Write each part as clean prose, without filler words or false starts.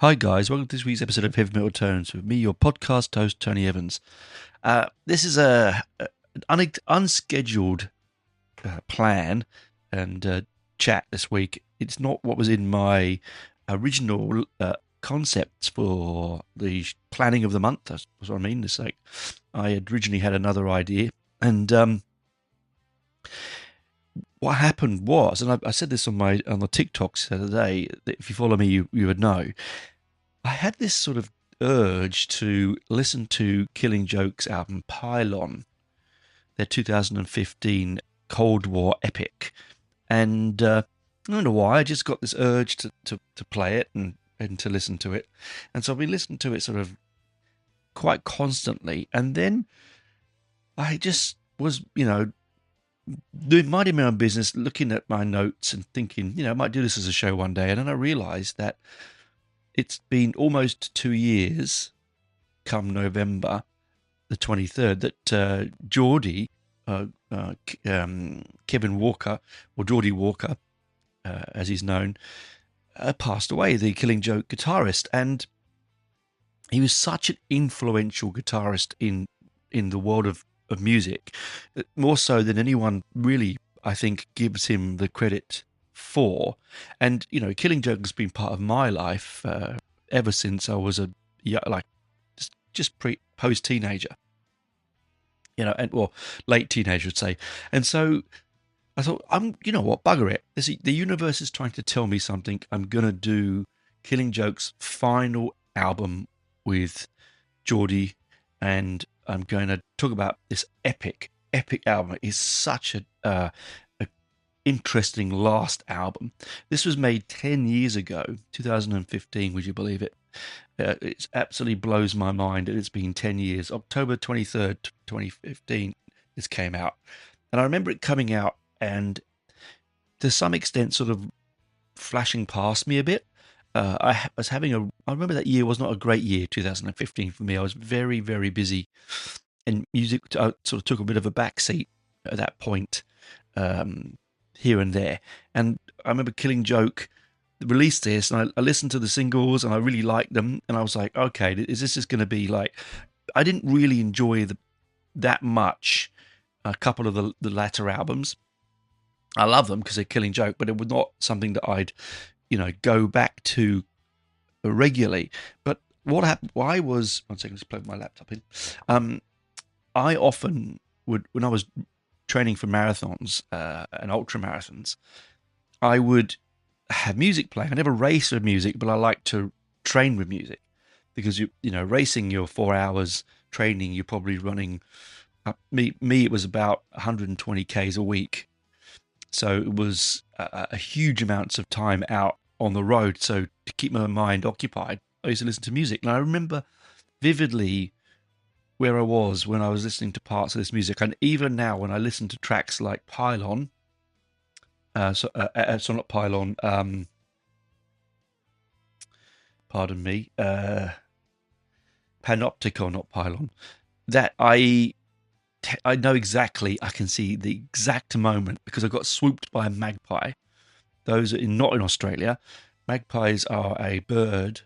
Hi guys, welcome to this week's episode of Heavy Metal Tones with me, your podcast host Tony Evans. This is an unscheduled plan and chat this week. It's not what was in my original concepts for the planning of the month. That's what I mean. It's like I had originally had another idea, and what happened was, and I said this on the TikToks the other day. That if you follow me, you would know. I had this sort of urge to listen to Killing Joke's album Pylon, their 2015 Cold War epic, and I don't know why. I just got this urge to play it and to listen to it, and so I've been listening to it sort of quite constantly, and then I just was, minding my own business, looking at my notes and thinking, I might do this as a show one day. And then I realised that it's been almost 2 years, come November the 23rd, that Geordie, Kevin Walker, or Geordie Walker, as he's known, passed away, the Killing Joke guitarist. And he was such an influential guitarist in the world of music, more so than anyone really, I think, gives him the credit for. And Killing Joke has been part of my life ever since I was just post teenager, and late teenager, I'd say. And so I thought, bugger it. The universe is trying to tell me something. I'm gonna do Killing Joke's final album with Geordie, and I'm going to talk about this epic album. It's such a interesting last album. This was made 10 years ago, 2015, would you believe it? It absolutely blows my mind that it's been 10 years. October 23rd, 2015, this came out. And I remember it coming out and to some extent sort of flashing past me a bit. I remember that year was not a great year, 2015 for me. I was very, very busy, and music sort of took a bit of a backseat at that point, here and there. And I remember Killing Joke released this, and I listened to the singles, and I really liked them. And I was like, okay, is this just going to be like? I didn't really enjoy that much a couple of the latter albums. I love them because they're Killing Joke, but it was not something that I'd go back to regularly. But what happened? Why was one second? Just plug my laptop in. I often would, when I was training for marathons and ultra marathons, I would have music playing. I never race with music, but I like to train with music because racing, you're 4 hours. Training, you're probably running. Me, it was about 120 k's a week. So it was a huge amounts of time out on the road. So to keep my mind occupied, I used to listen to music. And I remember vividly where I was when I was listening to parts of this music. And even now, when I listen to tracks like Pylon, not Pylon, pardon me, Panopticon, not Pylon, that I know exactly, I can see the exact moment because I got swooped by a magpie. Those are not in Australia. Magpies are a bird,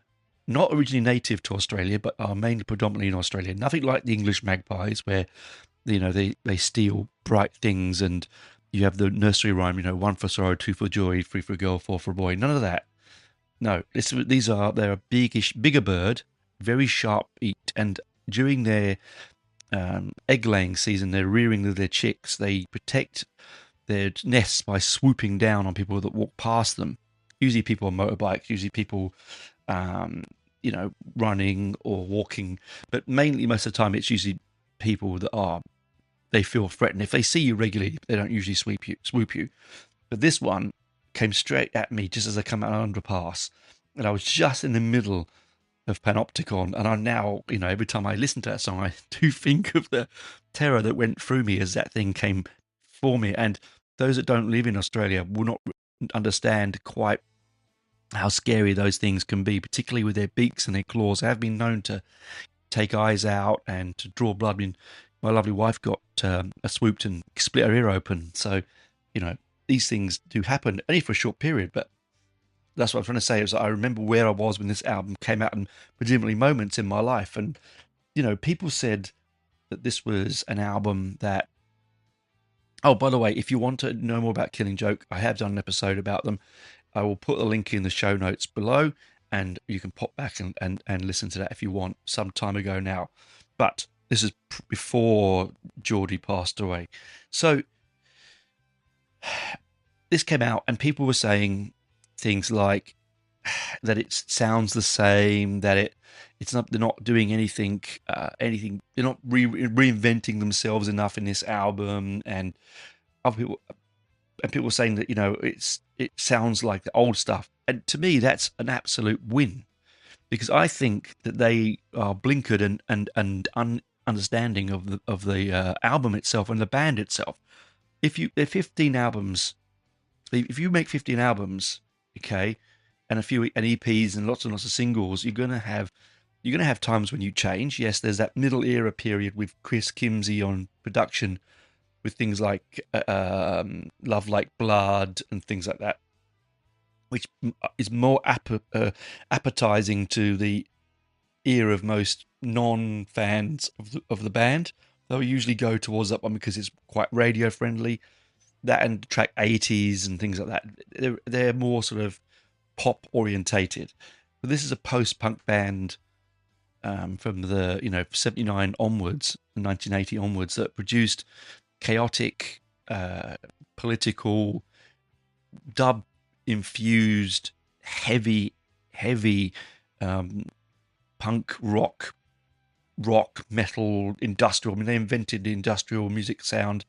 not originally native to Australia, but are mainly predominantly in Australia. Nothing like the English magpies where, they steal bright things and you have the nursery rhyme, one for sorrow, two for joy, three for a girl, four for a boy. None of that. No, they're a bigger bird, very sharp beaked, and during their egg laying season, they're rearing their chicks. They protect their nests by swooping down on people that walk past them. Usually people on motorbikes, usually people, running or walking. But mainly, most of the time, it's usually people that they feel threatened. If they see you regularly, they don't usually swoop you. But this one came straight at me just as I come out of an underpass. And I was just in the middle of Panopticon, and I now, every time I listen to that song, I do think of the terror that went through me as that thing came for me. And those that don't live in Australia will not understand quite how scary those things can be, particularly with their beaks and their claws. They have been known to take eyes out and to draw blood. I mean, my lovely wife got swooped and split her ear open. So, these things do happen, only for a short period, but that's what I'm trying to say. Is I remember where I was when this album came out, and presumably moments in my life. And people said that this was an album that. Oh, by the way, if you want to know more about Killing Joke, I have done an episode about them. I will put a link in the show notes below, and you can pop back and listen to that if you want, some time ago now. But this is before Geordie passed away. So this came out, and people were saying things like that it sounds the same, that it's not, they're not doing anything, they're not reinventing themselves enough in this album, and other people were saying that it sounds like the old stuff, and to me that's an absolute win, because I think that they are blinkered and understanding of the album itself and the band itself. If you 15 albums, if you make 15 albums, okay, and EPs and lots of singles, you're gonna have times when you change. Yes, there's that middle era period with Chris Kimsey on production, with things like Love Like Blood and things like that, which is more appetizing to the ear of most non-fans of the band. They'll usually go towards that one because it's quite radio friendly. That and track 80s and things like that. They're more sort of pop orientated. But this is a post-punk band from the 79 onwards, 1980 onwards, that produced chaotic, political, dub infused, heavy punk rock metal industrial. I mean, they invented the industrial music sound.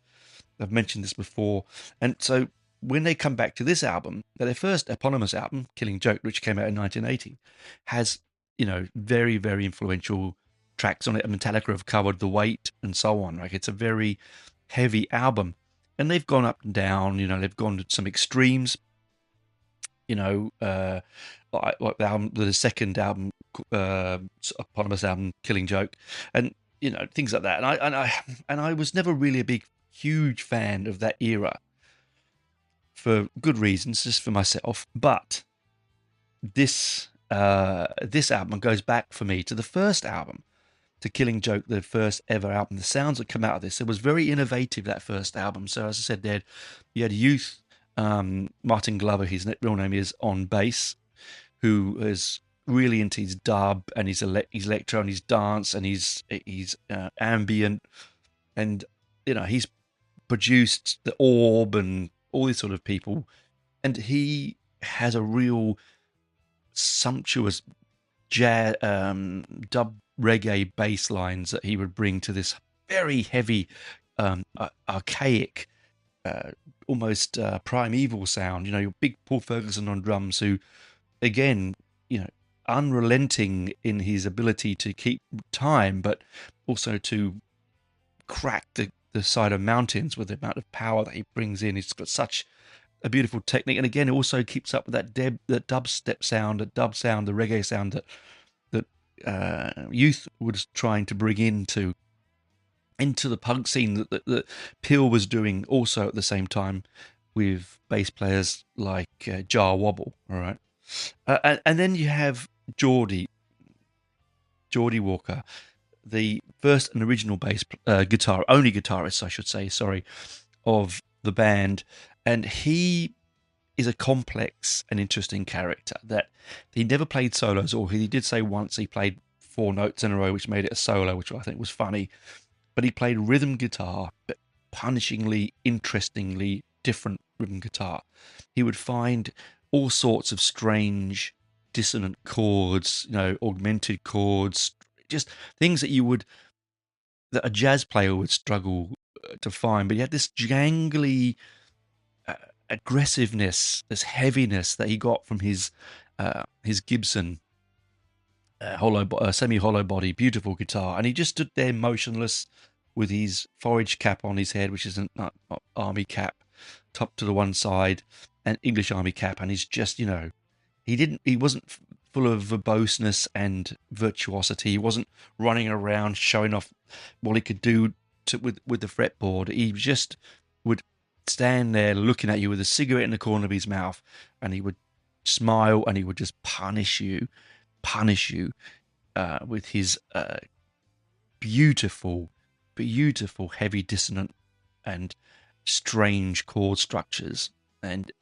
I've mentioned this before. And so when they come back to this album, their first eponymous album, Killing Joke, which came out in 1980, has very, very influential tracks on it. Metallica have covered The Weight and so on. Like, it's a very heavy album, and they've gone up and down. They've gone to some extremes. Like the second album, eponymous album, Killing Joke, and things like that. And I was never really a huge fan of that era, for good reasons, just for myself. But this album goes back for me to the first album, to Killing Joke, the first ever album. The sounds that come out of this, it was very innovative, that first album. So as I said, you had Youth, Martin Glover, his real name is, on bass, who is really into his dub and his electro and his dance and his ambient, and he's produced the Orb and all these sort of people, and he has a real sumptuous jazz, dub reggae bass lines that he would bring to this very heavy, archaic, almost primeval sound. Your big Paul Ferguson on drums, who, again, unrelenting in his ability to keep time, but also to crack the side of mountains with the amount of power that he brings in. He's got such a beautiful technique, and again, it also keeps up with that dubstep sound, the reggae sound that Youth was trying to bring into the punk scene that Peel was doing also at the same time, with bass players like Jar Wobble. All right, and then you have Geordie Walker, the first and original only guitarist, I should say, sorry, of the band, and he is a complex and interesting character. That he never played solos, or he did say once he played 4 notes in a row, which made it a solo, which I think was funny. But he played rhythm guitar, but punishingly, interestingly different rhythm guitar. He would find all sorts of strange, dissonant chords, augmented chords, just things that a jazz player would struggle to find. But he had this jangly aggressiveness, this heaviness that he got from his Gibson semi-hollow body, beautiful guitar, and he just stood there motionless with his forage cap on his head, which is an army cap, top to the one side, an English army cap, and he's just, he wasn't full of verboseness and virtuosity. He wasn't running around showing off what he could do with the fretboard. He just would stand there looking at you with a cigarette in the corner of his mouth, and he would smile, and he would just punish you with his beautiful, beautiful, heavy dissonant and strange chord structures. And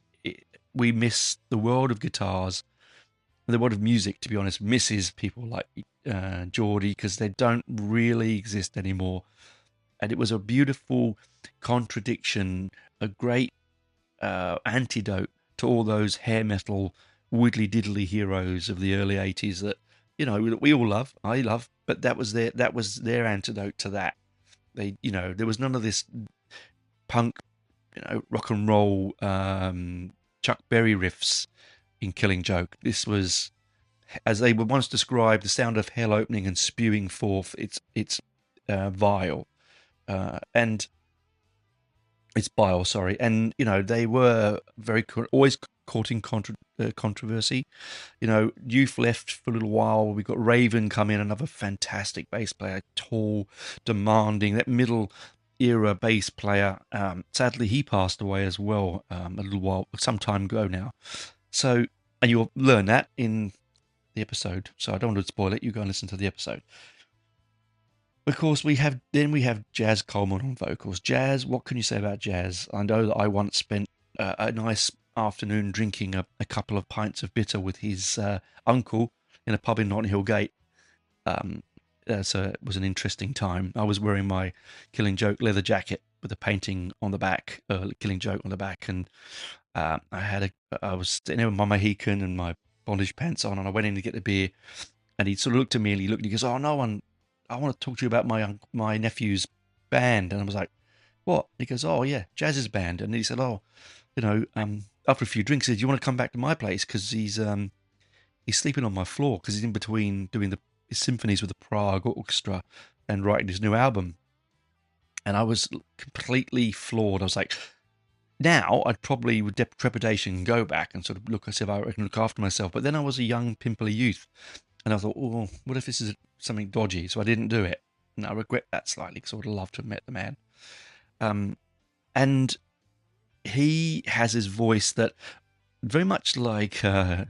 we miss the world of guitars. The world of music, to be honest, misses people like Geordie, because they don't really exist anymore. And it was a beautiful contradiction, a great antidote to all those hair metal widdly diddly heroes of the early 80s that we all love, I love, but that was their antidote to that. There was none of this punk, rock and roll, Chuck Berry riffs in Killing Joke. This was, as they were once described, the sound of hell opening and spewing forth its vile and it's bile, sorry. And they were always caught in controversy. Youth left for a little while. We got Raven come in, another fantastic bass player, tall, demanding, that middle era bass player. Sadly, he passed away as well some time ago now. So, and you'll learn that in the episode. So I don't want to spoil it. You go and listen to the episode. Of course, we have Jazz Coleman on vocals. Jazz, what can you say about Jazz? I know that I once spent a nice afternoon drinking a couple of pints of bitter with his uncle in a pub in Notting Hill Gate. So it was an interesting time. I was wearing my Killing Joke leather jacket with a painting on the back, Killing Joke on the back, and I was sitting there with my Mohican and my bondage pants on, and I went in to get the beer, and he sort of looked at me and he goes, "Oh, I want to talk to you about my nephew's band." And I was like, "What?" He goes, "Oh yeah, Jazz's band." And he said, "Oh, after a few drinks, he said, do you want to come back to my place? Because he's sleeping on my floor because he's in between doing his symphonies with the Prague Orchestra and writing his new album." And I was completely floored. I was like, now I'd probably with trepidation go back and sort of look as if I can look after myself. But then I was a young pimply youth. And I thought, oh, what if this is something dodgy? So I didn't do it. And I regret that slightly because I would have loved to have met the man. And he has his voice that, very much like Bob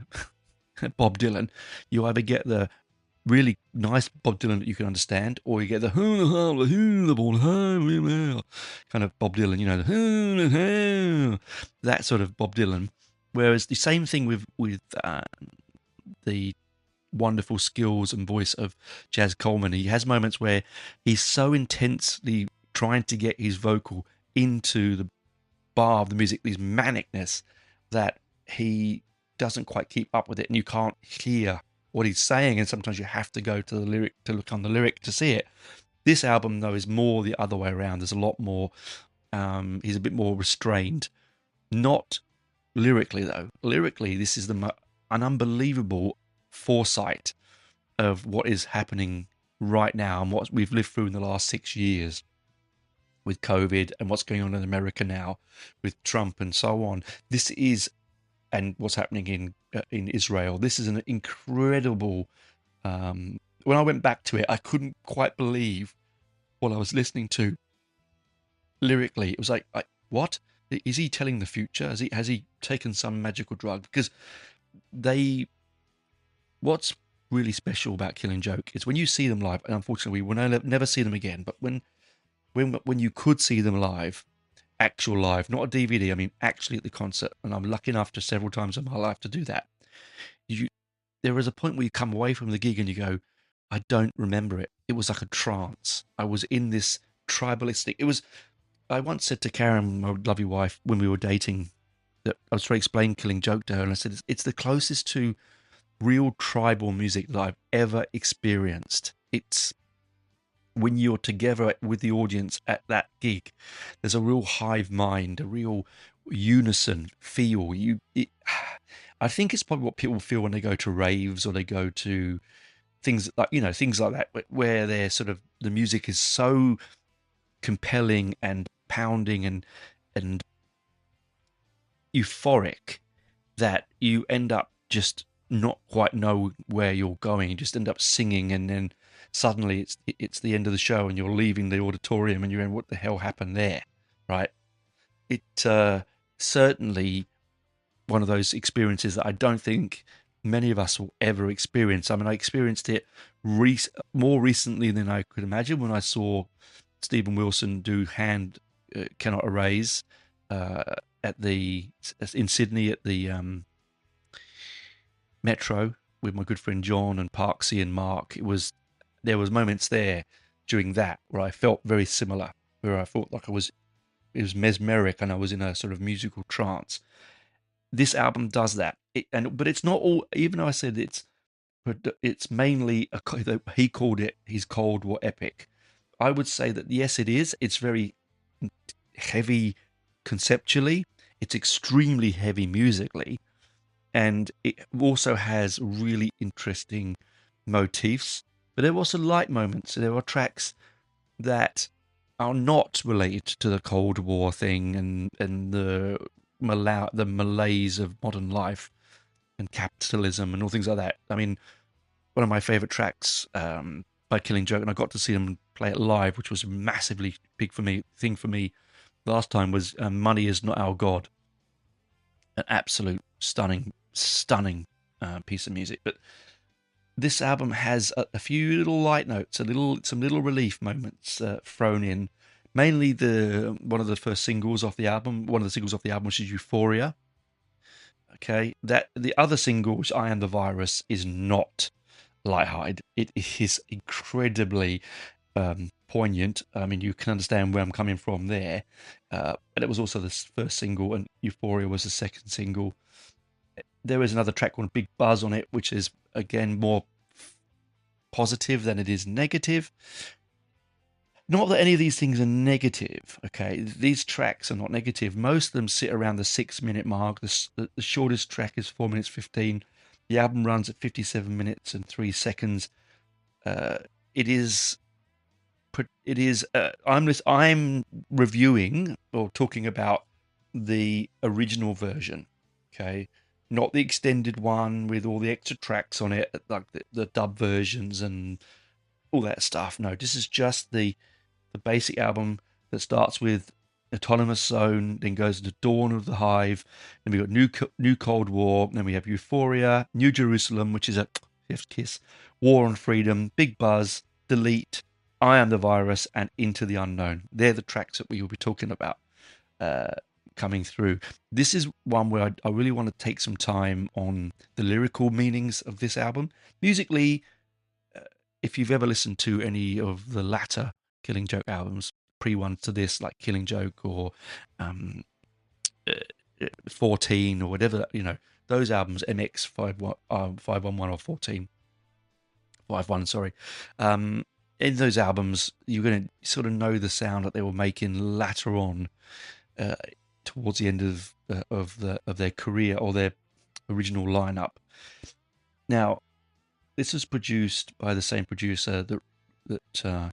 Dylan, you either get the really nice Bob Dylan that you can understand, or you get the kind of Bob Dylan, that sort of Bob Dylan. Whereas the same thing with the wonderful skills and voice of Jazz Coleman. He has moments where he's so intensely trying to get his vocal into the bar of the music, this manicness, that he doesn't quite keep up with it, and you can't hear what he's saying, and sometimes you have to go to the lyric to look on the lyric to see it. This album, though, is more the other way around. There's a lot more, he's a bit more restrained. Not lyrically, though. Lyrically, this is an unbelievable foresight of what is happening right now and what we've lived through in the last 6 years with COVID and what's going on in America now with Trump and so on. This is, and what's happening in Israel. This is an incredible. When I went back to it, I couldn't quite believe what I was listening to. Lyrically, it was like what is he telling the future? Has he taken some magical drug? Because what's really special about Killing Joke is when you see them live, and unfortunately we will never see them again, but when you could see them live, actual live, not a DVD, I mean actually at the concert, and I'm lucky enough to several times in my life to do that, there is a point where you come away from the gig and you go, I don't remember it. It was like a trance. I was in this tribalistic, I once said to Karen, my lovely wife, when we were dating, that I was trying to explain Killing Joke to her, and I said, it's the closest to real tribal music that I've ever experienced. It's when you're together with the audience at that gig, there's a real hive mind, a real unison feel. I think it's probably what people feel when they go to raves or they go to things like that, where they're sort of, the music is so compelling and pounding and euphoric that you end up just not quite know where you're going. You just end up singing, and then suddenly it's the end of the show and you're leaving the auditorium and you're in, what the hell happened there, right? It certainly one of those experiences that I don't think many of us will ever experience. I mean, I experienced it more recently than I could imagine when I saw Stephen Wilson do Hand Cannot Erase at the in Sydney at the Metro with my good friend John and Parksy and Mark. There was moments there during that where I felt very similar, where I felt like it was mesmeric and I was in a sort of musical trance. This album does that, but it's not all. Even though I said it's mainly he called it his Cold War epic. I would say that yes, it is. It's very heavy conceptually. It's extremely heavy musically, and it also has really interesting motifs. But there were also light moments. There are tracks that are not related to the Cold War thing and the malaise of modern life and capitalism and all things like that. I mean, one of my favorite tracks by Killing Joke, and I got to see them play it live, which was a massively big thing for me last time, was Money Is Not Our God. An absolute stunning piece of music. But this album has a few little light notes, some little relief moments thrown in. Mainly one of the singles off the album, which is Euphoria. Okay, that the other single, which I Am the Virus, is not lighthearted. It is incredibly poignant. I mean, you can understand where I'm coming from there. But it was also the first single, and Euphoria was the second single. There is another track called Big Buzz on it, which is, again, more positive than it is negative. Not that any of these things are negative, okay? These tracks are not negative. Most of them sit around the 6-minute mark. The shortest track is 4 minutes 15. The album runs at 57 minutes and 3 seconds. It is. I'm reviewing or talking about the original version, okay, not the extended one with all the extra tracks on it, like the dub versions and all that stuff. No, this is just the basic album that starts with Autonomous Zone, then goes into Dawn of the Hive, then we got New Cold War, then we have Euphoria, New Jerusalem, which is a fifth kiss, War on Freedom, Big Buzz, Delete, I Am the Virus, and Into the Unknown. They're the tracks that we will be talking about coming through. This is one where I really want to take some time on the lyrical meanings of this album. Musically, if you've ever listened to any of the latter Killing Joke albums, pre-ones to this, like Killing Joke or 14 or whatever, those albums, MX 511 or 14, 51, sorry. In those albums, you're going to sort of know the sound that they were making later on, towards the end of their career or their original lineup. Now, this was produced by the same producer that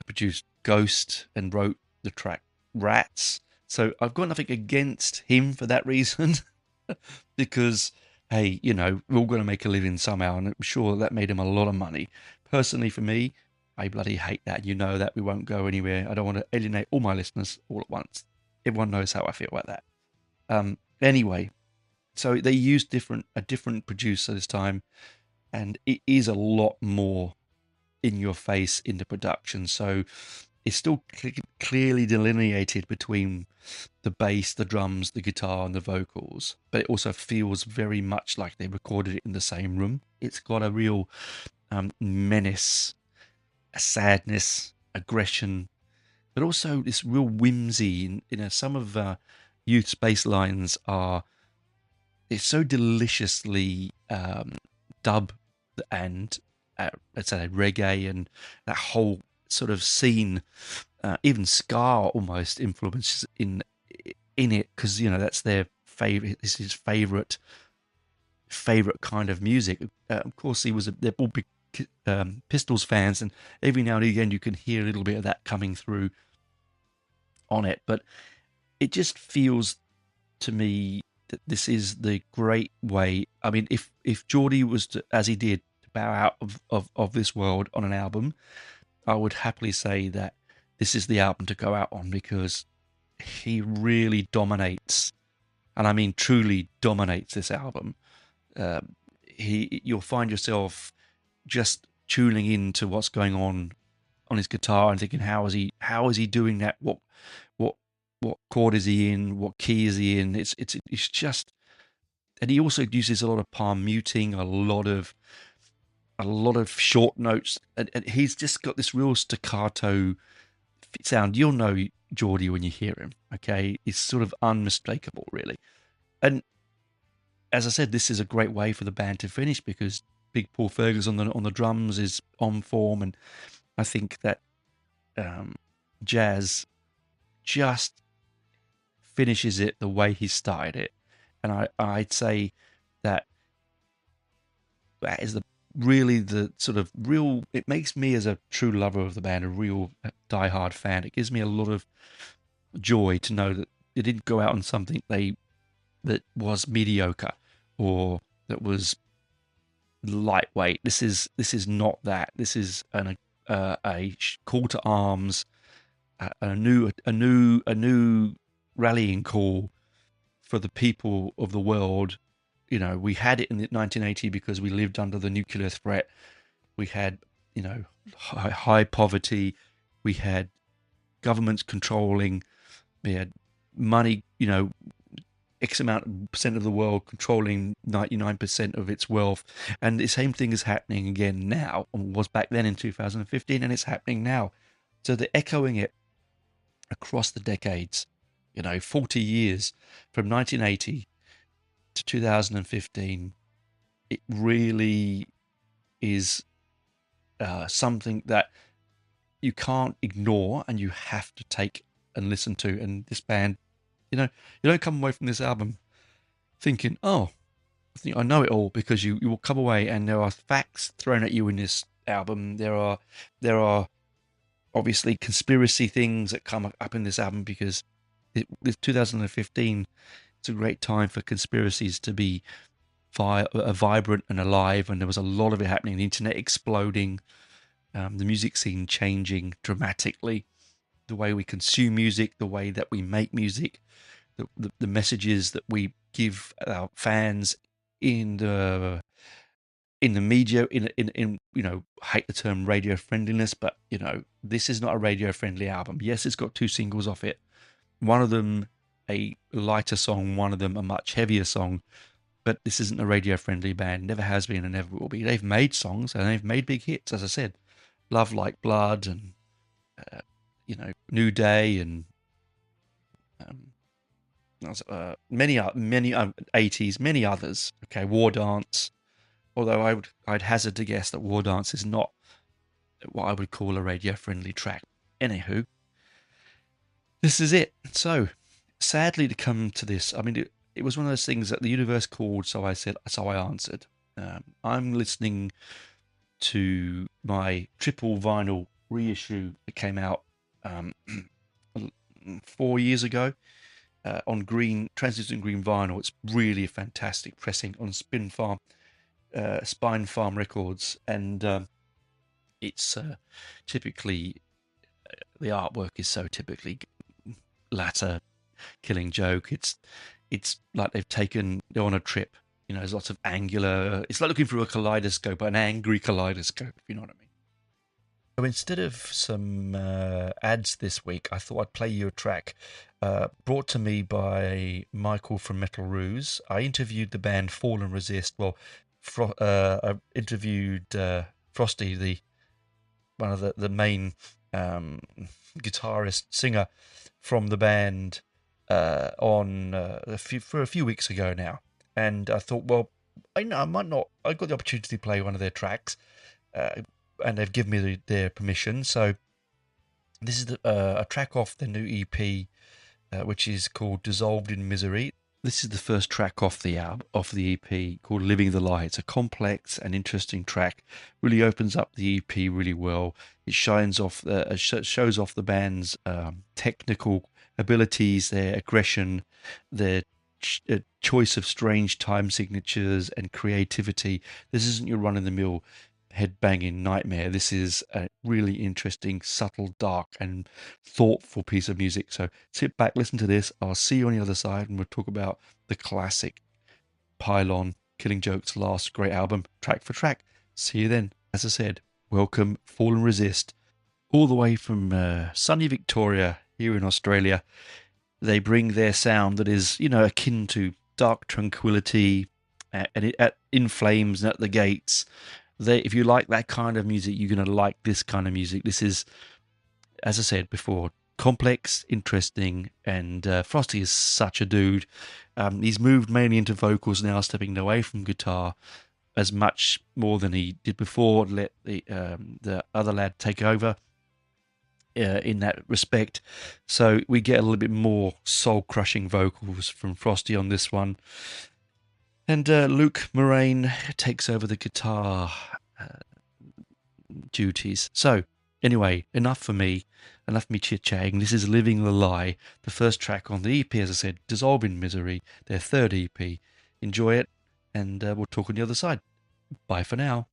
produced Ghost and wrote the track Rats. So I've got nothing against him for that reason, because, hey, we're all going to make a living somehow, and I'm sure that made him a lot of money. Personally, for me, I bloody hate that. You know that we won't go anywhere. I don't want to alienate all my listeners all at once. Everyone knows how I feel about that. Anyway, so they used a different producer this time, and it is a lot more in your face in the production. So it's still clearly delineated between the bass, the drums, the guitar, and the vocals, but it also feels very much like they recorded it in the same room. It's got a real menace, a sadness, aggression, but also this real whimsy. Some of Youth's bass lines it's so deliciously dub and let's say reggae, and that whole sort of scene, even ska almost influences in it, because that's their favorite. This is his favorite kind of music. Of course, they're all big Pistols fans, and every now and again you can hear a little bit of that coming through on it. But it just feels to me that this is the great way. I mean, if Geordie was to, as he did, to bow out of this world on an album, I would happily say that this is the album to go out on, because he really dominates and I mean truly dominates this album. You'll find yourself just tuning into what's going on his guitar and thinking, how is he doing that? What what chord is he in? What key is he in? It's just, and he also uses a lot of palm muting, a lot of short notes, and he's just got this real staccato sound. You'll know Geordie when you hear him. Okay, it's sort of unmistakable, really. And as I said, this is a great way for the band to finish because Big Paul Fergus on the drums is on form, and I think that Jazz just finishes it the way he started it, and I'd say that that is the sort of real. It makes me, as a true lover of the band, a real diehard fan. It gives me a lot of joy to know that they didn't go out on something that was mediocre or that was lightweight. This is not that. This is a call to arms, a new rallying call for the people of the world. You know, we had it in 1980 because we lived under the nuclear threat. We had, you know, high poverty. We had governments controlling. We had money, you know, X amount of percent of the world controlling 99% of its wealth. And the same thing is happening again now, and was back then in 2015, and it's happening now. So they're echoing it across the decades, you know, 40 years from 1980 to 2015. It really is something that you can't ignore and you have to take and listen to. And this band, you know, you don't come away from this album thinking, oh, I think I know it all, because you will come away and there are facts thrown at you in this album. There are obviously conspiracy things that come up in this album because this 2015, it's a great time for conspiracies to be vibrant and alive, and there was a lot of it happening. The internet exploding, the music scene changing dramatically, the way we consume music, the way that we make music, the messages that we give our fans in the media, in you know, I hate the term radio friendliness, but you know, this is not a radio friendly album. Yes, it's got 2 singles off it, one of them a lighter song, one of them a much heavier song, but this isn't a radio friendly band, never has been and never will be. They've made songs and they've made big hits, as I said, Love Like Blood and you know, New Day and many 80s, many others. Okay, War Dance. Although I'd hazard to guess that War Dance is not what I would call a radio friendly track. Anywho, this is it. So sadly to come to this, I mean, it was one of those things that the universe called, so I said, so I answered. I'm listening to my triple vinyl reissue that came out 4 years ago on green, translucent green vinyl. It's really a fantastic pressing on Spine Farm Records, and it's typically the artwork is so typically latter Killing Joke. It's like they're on a trip. You know, there's lots of angular. It's like looking through a kaleidoscope, but an angry kaleidoscope, if you know what I mean. So instead of some ads this week, I thought I'd play you a track brought to me by Michael from Metal Ruse. I interviewed the band Fall and Resist. Well, I interviewed Frosty, one of the main guitarist, singer from the band for a few weeks ago now. And I thought, well, I got the opportunity to play one of their tracks, and they've given me their permission. So this is a track off the new EP, which is called Dissolved in Misery. This is the first track off the EP, called Living the Lie. It's a complex and interesting track. Really opens up the EP really well. It shows off the band's technical abilities, their aggression, their choice of strange time signatures and creativity. This isn't your run-of-the-mill head-banging nightmare. This is a really interesting, subtle, dark and thoughtful piece of music. So sit back, listen to this. I'll see you on the other side and we'll talk about the classic Pylon, Killing Joke's last great album, track for track. See you then. As I said, welcome, Fall and Resist, all the way from sunny Victoria here in Australia. They bring their sound that is, akin to dark tranquility, and in flames and at the gates. If you like that kind of music, you're going to like this kind of music. This is, as I said before, complex, interesting, and Frosty is such a dude. He's moved mainly into vocals now, stepping away from guitar as much more than he did before. Let the other lad take over in that respect. So we get a little bit more soul-crushing vocals from Frosty on this one. And Luke Moraine takes over the guitar duties. So, anyway, enough for me chit-chatting. This is Living the Lie, the first track on the EP, as I said, Dissolve in Misery, their third EP. Enjoy it, and we'll talk on the other side. Bye for now.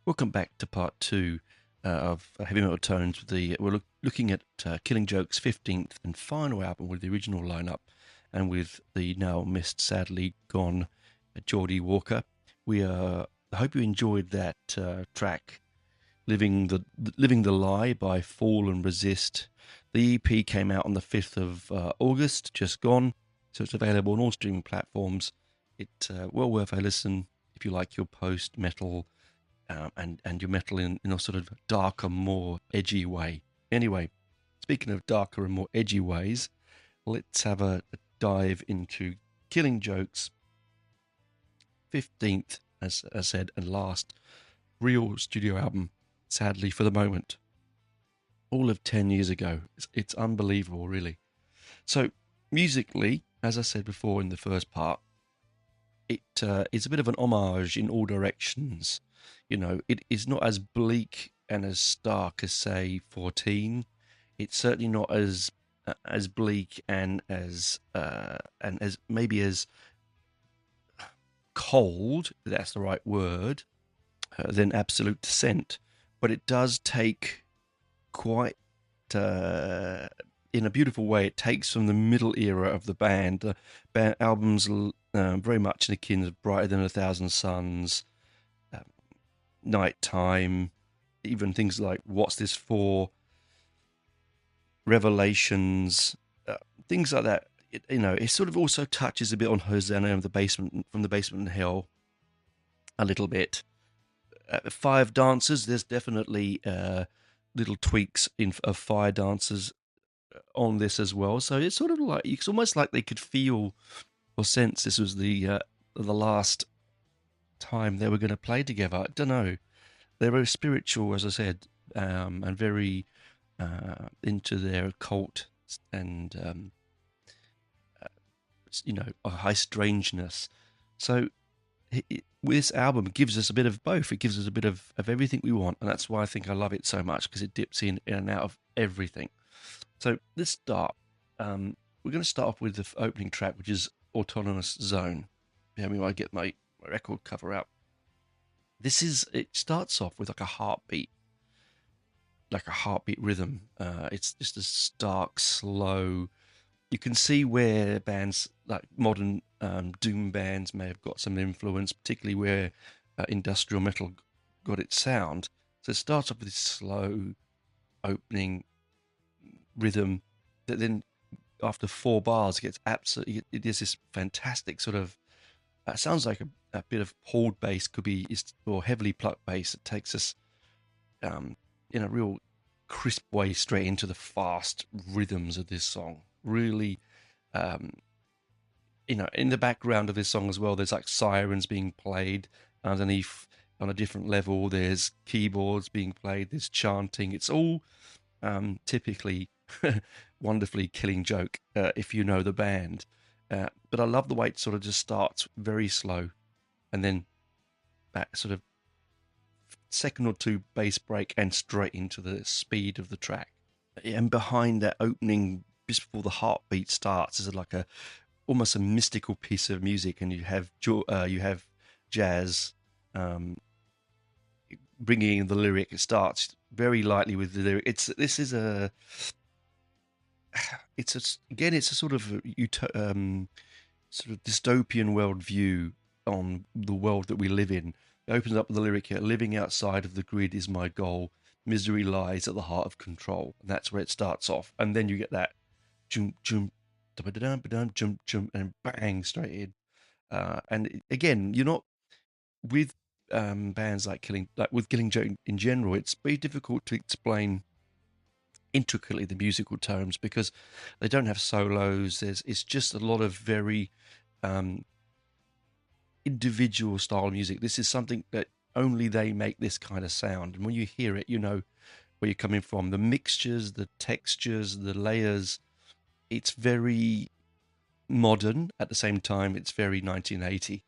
Welcome back to part two of Heavy Metal Tones. We're looking at Killing Joke's 15th and final album with the original lineup and with the now missed, sadly gone Geordie Walker. I hope you enjoyed that track, Living the Lie by Fall and Resist. The EP came out on the 5th of August, just gone, so it's available on all streaming platforms. It's well worth a listen if you like your post-metal and your metal in a sort of darker, more edgy way. Anyway, speaking of darker and more edgy ways, let's have a dive into Killing Joke's 15th, as I said, and last real studio album, sadly for the moment. All of 10 years ago. It's unbelievable, really. So, musically, as I said before in the first part, it's a bit of an homage in all directions. You know, it is not as bleak and as stark as, say, 14. It's certainly not as bleak and as maybe as cold, if that's the right word, than Absolute Descent. But it does take quite, in a beautiful way, it takes from the middle era of the band. The band albums very much akin to Brighter Than a Thousand Suns, Nighttime, even things like What's This For, Revelations, things like that. It sort of also touches a bit on Hosanna and from the Basement in Hell, a little bit. Five Dancers, there's definitely little tweaks of Fire Dancers on this as well. So it's sort of like, it's almost like they could feel or sense this was the last time they were going to play together. I don't know. They're very spiritual, as I said, and very into their occult and a high strangeness. So this album gives us a bit of both. It gives us a bit of everything we want, and that's why I think I love it so much, because it dips in and out of everything. So let's start. We're going to start off with the opening track, which is Autonomous Zone. Yeah, I get my record cover out. It starts off with like a heartbeat rhythm. It's just a stark, slow. You can see where bands like modern doom bands may have got some influence, particularly where industrial metal got its sound. So it starts off with this slow opening rhythm that then, after 4 bars, it is this fantastic sort of, sounds like a bit of pulled bass, or heavily plucked bass. It takes us in a real crisp way straight into the fast rhythms of this song. Really, in the background of this song as well, there's like sirens being played underneath on a different level. There's keyboards being played. There's chanting. It's all typically wonderfully Killing Joke, if you know the band. But I love the way it sort of just starts very slow, and then that sort of second or two bass break and straight into the speed of the track. And behind that opening, just before the heartbeat starts, is like almost a mystical piece of music, and you have jazz bringing in the lyric. It starts very lightly with the lyric. It's a sort of sort of dystopian worldview on the world that we live in. It opens up with the lyric here: "Living outside of the grid is my goal. Misery lies at the heart of control." And that's where it starts off. And then you get that jump, jump, jump, jump, and bang straight in. And again, you're not with bands like Killing Joke in general. It's very difficult to explain intricately the musical terms, because they don't have solos. It's just a lot of very individual style music. This is something that only they make this kind of sound, and when you hear it, you know where you're coming from. The mixtures, the textures, the layers, it's very modern. At the same time, it's very 1980.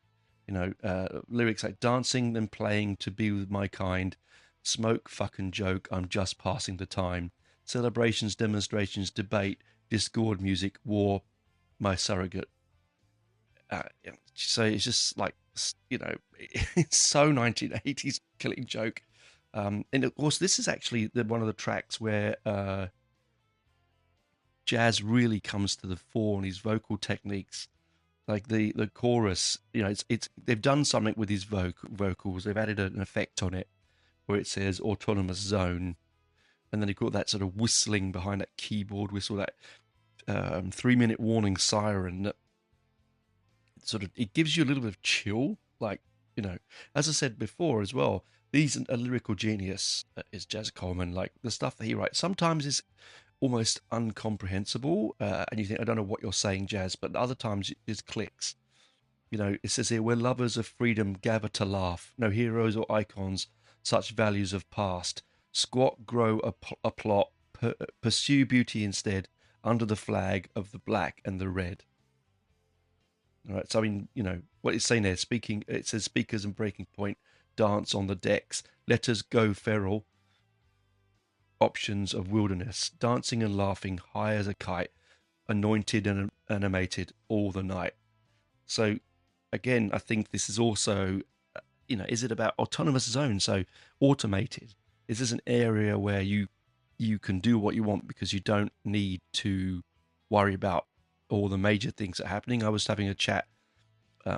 Lyrics like "dancing then playing to be with my kind, smoke, fucking joke, I'm just passing the time, celebrations, demonstrations, debate, discord, music, war, my surrogate." So it's just like, it's so 1980s Killing Joke. And of course, this is actually one of the tracks where jazz really comes to the fore in his vocal techniques. Like the chorus, it's they've done something with his vocals. They've added an effect on it where it says autonomous zone, and then you've got that sort of whistling behind that keyboard whistle, that 3-minute warning siren that sort of, it gives you a little bit of chill. Like, as I said before as well, he's a lyrical genius, is Jazz Coleman. Like, the stuff that he writes sometimes is almost uncomprehensible, and you think, I don't know what you're saying, Jazz, but other times it just clicks. It says here, we're lovers of freedom, gather to laugh, no heroes or icons, such values of past. Squat, grow, a plot, pursue beauty instead, under the flag of the black and the red. All right, so I mean, what it's saying there, it says speakers and breaking point, dance on the decks, let us go feral, options of wilderness, dancing and laughing, high as a kite, anointed and animated all the night. So again, I think this is also, is it about autonomous zone? So automated. Is this an area where you can do what you want because you don't need to worry about all the major things that are happening? I was having a chat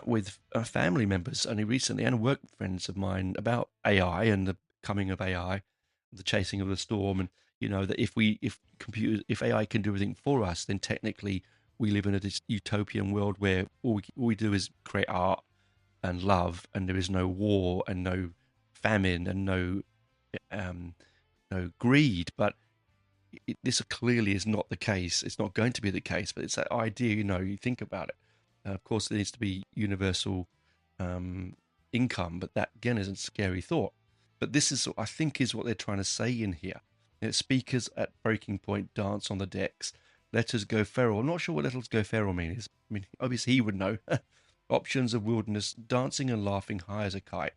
with family members only recently and work friends of mine about AI and the coming of AI, the chasing of the storm, and that if AI can do everything for us, then technically we live in a utopian world where all we do is create art and love, and there is no war and no famine and no greed. But this clearly is not the case. It's not going to be the case, but it's that idea, you think about it. Of course, there needs to be universal income, but that, again, is a scary thought. But this is, I think, is what they're trying to say in here. Speakers at breaking point, dance on the decks, let us go feral. I'm not sure what let us go feral means. I mean, obviously he would know. Options of wilderness, dancing and laughing high as a kite.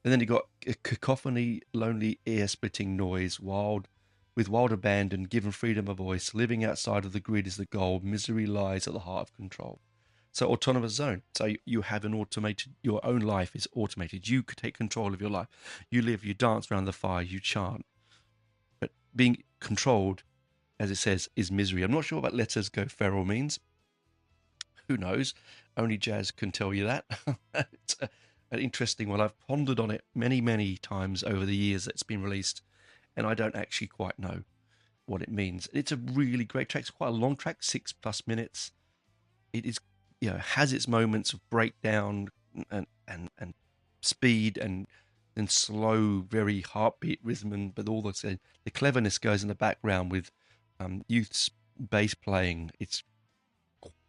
And then you got a cacophony, lonely, ear-splitting noise, with wild abandon, given freedom of voice, living outside of the grid is the goal, misery lies at the heart of control. So autonomous zone. So you have your own life is automated. You could take control of your life. You live, you dance around the fire, you chant. But being controlled, as it says, is misery. I'm not sure what let us go feral means. Who knows? Only jazz can tell you that. It's an interesting one. I've pondered on it many, many times over the years that it's been released, and I don't actually quite know what it means. It's a really great track. It's quite a long track, 6+ minutes. It is, has its moments of breakdown and speed and slow, very heartbeat rhythm, but all the cleverness goes in the background with youth's bass playing. It's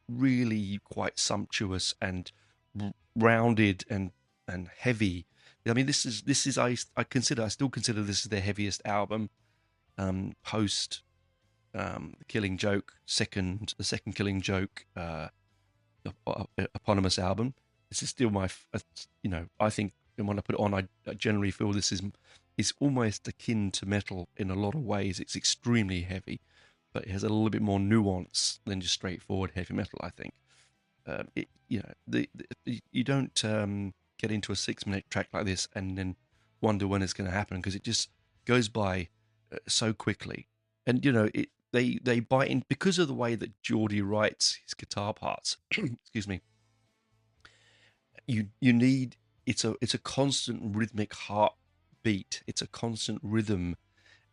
really quite sumptuous and rounded and heavy. I mean, this is I still consider this is their heaviest album, post Killing Joke, the second Killing Joke eponymous album. This is still my, I think, and when I put it on, I generally feel this is almost akin to metal in a lot of ways. It's extremely heavy, but it has a little bit more nuance than just straightforward heavy metal, I think. You don't get into a 6-minute track like this and then wonder when it's going to happen, because it just goes by so quickly. And they bite in because of the way that Geordie writes his guitar parts. Excuse me. You need, it's a constant rhythmic heartbeat. It's a constant rhythm.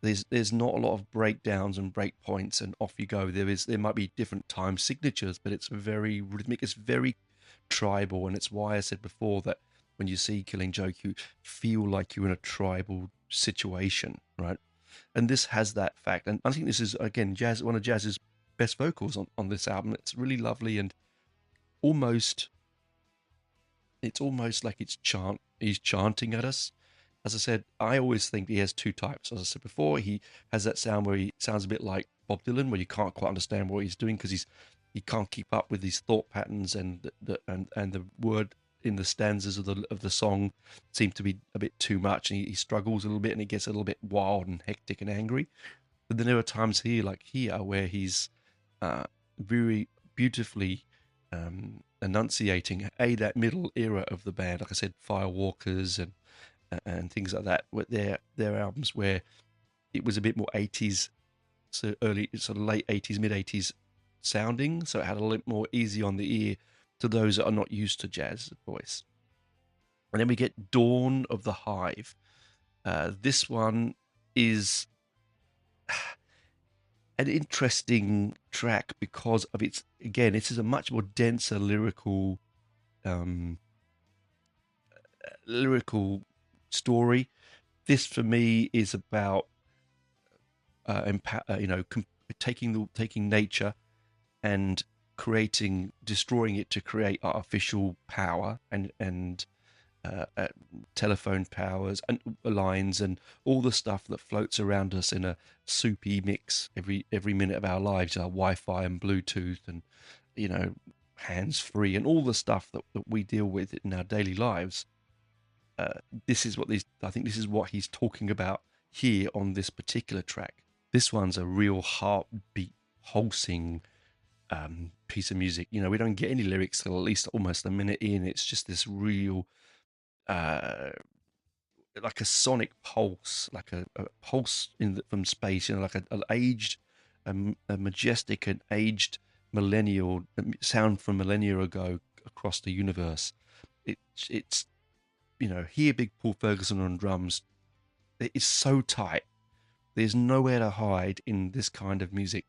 There's not a lot of breakdowns and break points and off you go. There might be different time signatures, but it's very rhythmic. It's very tribal, and it's why I said before that when you see Killing Joke, you feel like you're in a tribal situation, right? And this has that fact. And I think this is, again, one of Jazz's best vocals on this album. It's really lovely, and it's almost like he's chanting at us. As I said, I always think he has two types. As I said before, he has that sound where he sounds a bit like Bob Dylan, where you can't quite understand what he's doing because he can't keep up with these thought patterns, and the word in the stanzas of the song seem to be a bit too much, and he struggles a little bit, and it gets a little bit wild and hectic and angry. But then there are times here, where he's very beautifully enunciating that middle era of the band. Like I said, Firewalkers and and things like that. With their albums where it was a bit more 80s, so early, sort of late 80s, mid 80s sounding, so it had a little more easy on the ear to those that are not used to jazz voice. And then we get Dawn of the Hive. This one is an interesting track because of its, again, this is a much more denser um, lyrical story. This for me is about taking nature and destroying it to create artificial power and telephone powers and lines and all the stuff that floats around us in a soupy mix every minute of our lives, our Wi-Fi and Bluetooth and hands free and all the stuff that we deal with in our daily lives. This is what I think this is what he's talking about here on this particular track. This one's a real heartbeat pulsing piece of music. We don't get any lyrics till at least almost a minute in. It's just this real like a sonic pulse, like a pulse from space, like an aged, a majestic and aged millennial sound from millennia ago across the universe. It's here Big Paul Ferguson on drums. It is so tight. There's nowhere to hide in this kind of music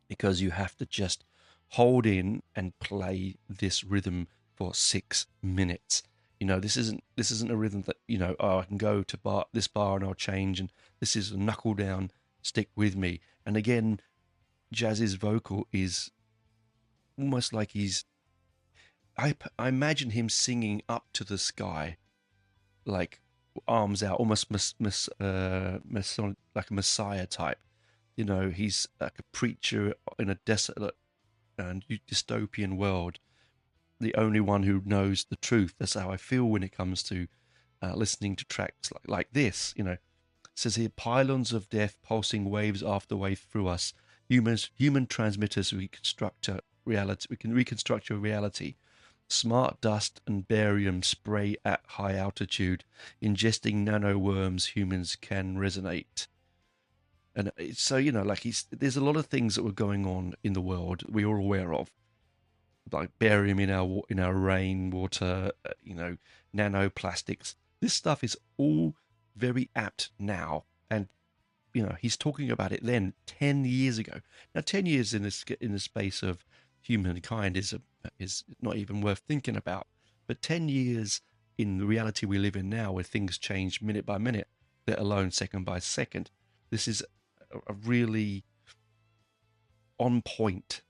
because you have to just hold in and play this rhythm for 6 minutes. This isn't a rhythm that I can go to this bar and I'll change, and this is a knuckle down, stick with me. And again, Jazz's vocal is almost like I imagine him singing up to the sky, like arms out, almost like a messiah type. He's like a preacher in a desolate and dystopian world, the only one who knows the truth. That's how I feel when it comes to listening to tracks like this. It says here, pylons of death pulsing waves after wave through us. Human transmitters reconstruct a reality. We can reconstruct your reality. Smart dust and barium spray at high altitude, ingesting nanoworms. Humans can resonate. And so there's a lot of things that were going on in the world that we are aware of, like barium in our rainwater, nanoplastics. This stuff is all very apt now, and he's talking about it then 10 years ago. Now, 10 years in the space of humankind is not even worth thinking about, but 10 years in the reality we live in now, where things change minute by minute, let alone second by second, this is a really on point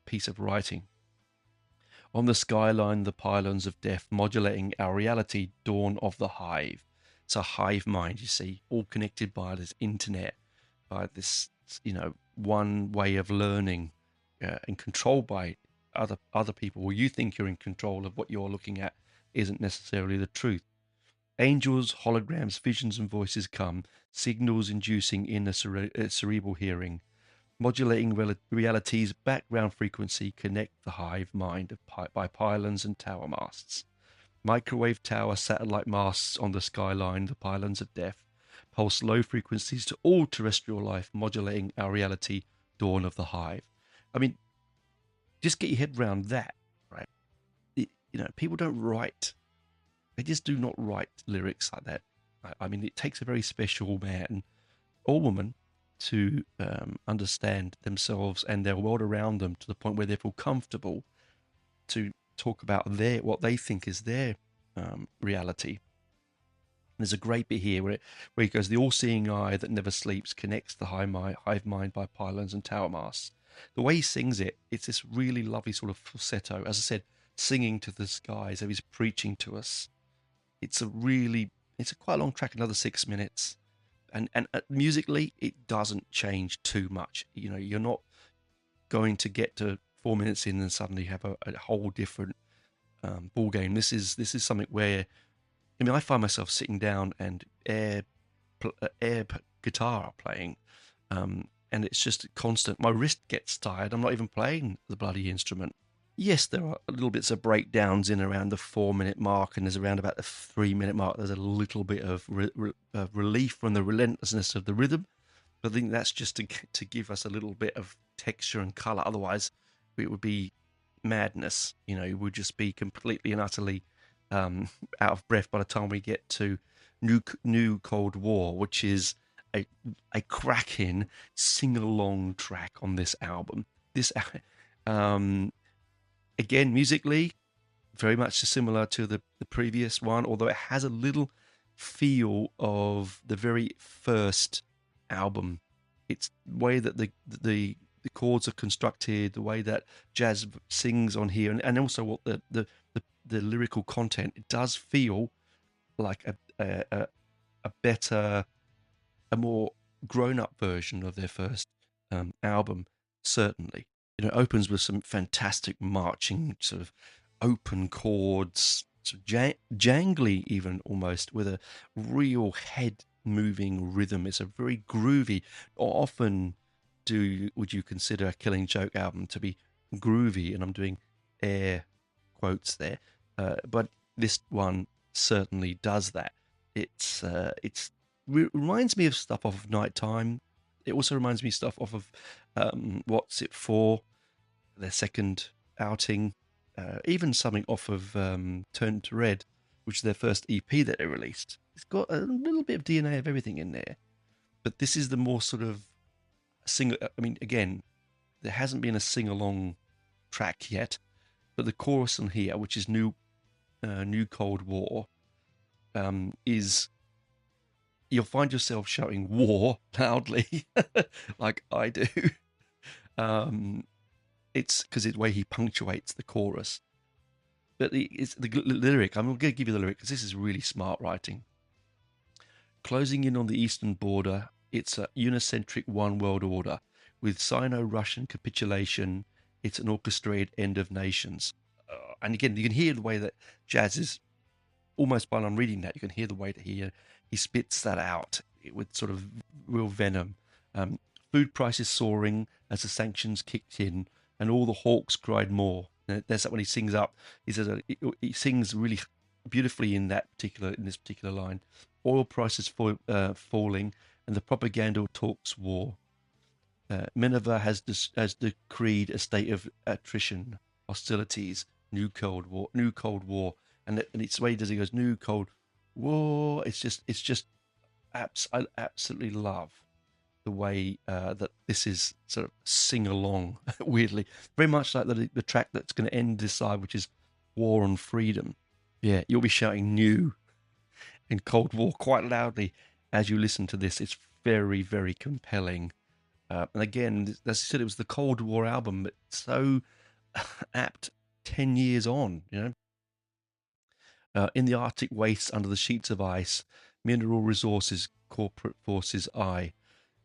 piece of writing. On the skyline, the pylons of death modulating our reality, dawn of the hive. It's a hive mind, you see, all connected by this internet, by this one way of learning, and controlled by other people. Well, you think you're in control of what you're looking at isn't necessarily the truth. Angels, holograms, visions and voices come, signals inducing inner cerebral hearing. Modulating reality's background frequency connect the hive mind by pylons and tower masts. Microwave tower satellite masts on the skyline, the pylons of death, pulse low frequencies to all terrestrial life, modulating our reality, dawn of the hive. I mean, just get your head around that, right? People don't write. They just do not write lyrics like that. I mean, it takes a very special man or woman to understand themselves and their world around them to the point where they feel comfortable to talk about what they think is their reality. And there's a great bit here where he goes, the all-seeing eye that never sleeps connects the hive mind by pylons and tower masts. The way he sings it, it's this really lovely sort of falsetto, as I said, singing to the skies, so he's preaching to us. It's a quite a long track, another 6 minutes. And musically, it doesn't change too much. You're not going to get to 4 minutes in and suddenly have a whole different ball game. This is something where, I find myself sitting down and air guitar playing, and it's just constant. My wrist gets tired. I'm not even playing the bloody instrument. Yes, there are little bits of breakdowns in around the 4 minute mark, and there's around about the 3 minute mark. There's a little bit of relief from the relentlessness of the rhythm. But I think that's just to give us a little bit of texture and color. Otherwise, it would be madness. It would just be completely and utterly um, out of breath by the time we get to New Cold War, which is a cracking sing along track on this album. This um, again musically very much similar to the previous one, although it has a little feel of the very first album. It's the way that the chords are constructed, the way that jazz sings on here, and also what the lyrical content. It does feel like a better, a more grown up version of their first album. Certainly, it opens with some fantastic marching sort of open chords, sort of jangly even almost, with a real head moving rhythm. It's a very groovy. Often, would you consider a Killing Joke album to be groovy? And I'm doing air quotes there, but this one certainly does that. It's reminds me of stuff off of Nighttime. It also reminds me of stuff off of What's It For, their second outing, even something off of Turn to Red, which is their first EP that they released. It's got a little bit of DNA of everything in there, but this is the more sort of sing. I mean, again, there hasn't been a sing along track yet, but the chorus on here, which is New Cold War, is you'll find yourself shouting "war" loudly, like I do. It's because it's the way he punctuates the chorus. But it's the lyric. I'm going to give you the lyric because this is really smart writing. Closing in on the eastern border, it's a unicentric one world order. With Sino-Russian capitulation, it's an orchestrated end of nations. And again, you can hear the way that jazz is almost while I'm reading that, you can hear the way that he spits that out with sort of real venom. Food prices soaring as the sanctions kicked in, and all the hawks cried more. And there's that when he sings up. He says he sings really beautifully in this particular line. Oil prices falling, and the propaganda talks war. Minerva has decreed a state of attrition, hostilities, new Cold War, and it's the way he does. He goes New Cold War. It's just I absolutely love the way that this is sort of sing along weirdly, very much like the track that's going to end this side, which is War on Freedom. Yeah, you'll be shouting "New" in Cold War quite loudly as you listen to this. It's very, very compelling. And again, as I said, it was the Cold War album, but so apt 10 years on, in the Arctic wastes under the sheets of ice, mineral resources, corporate forces eye.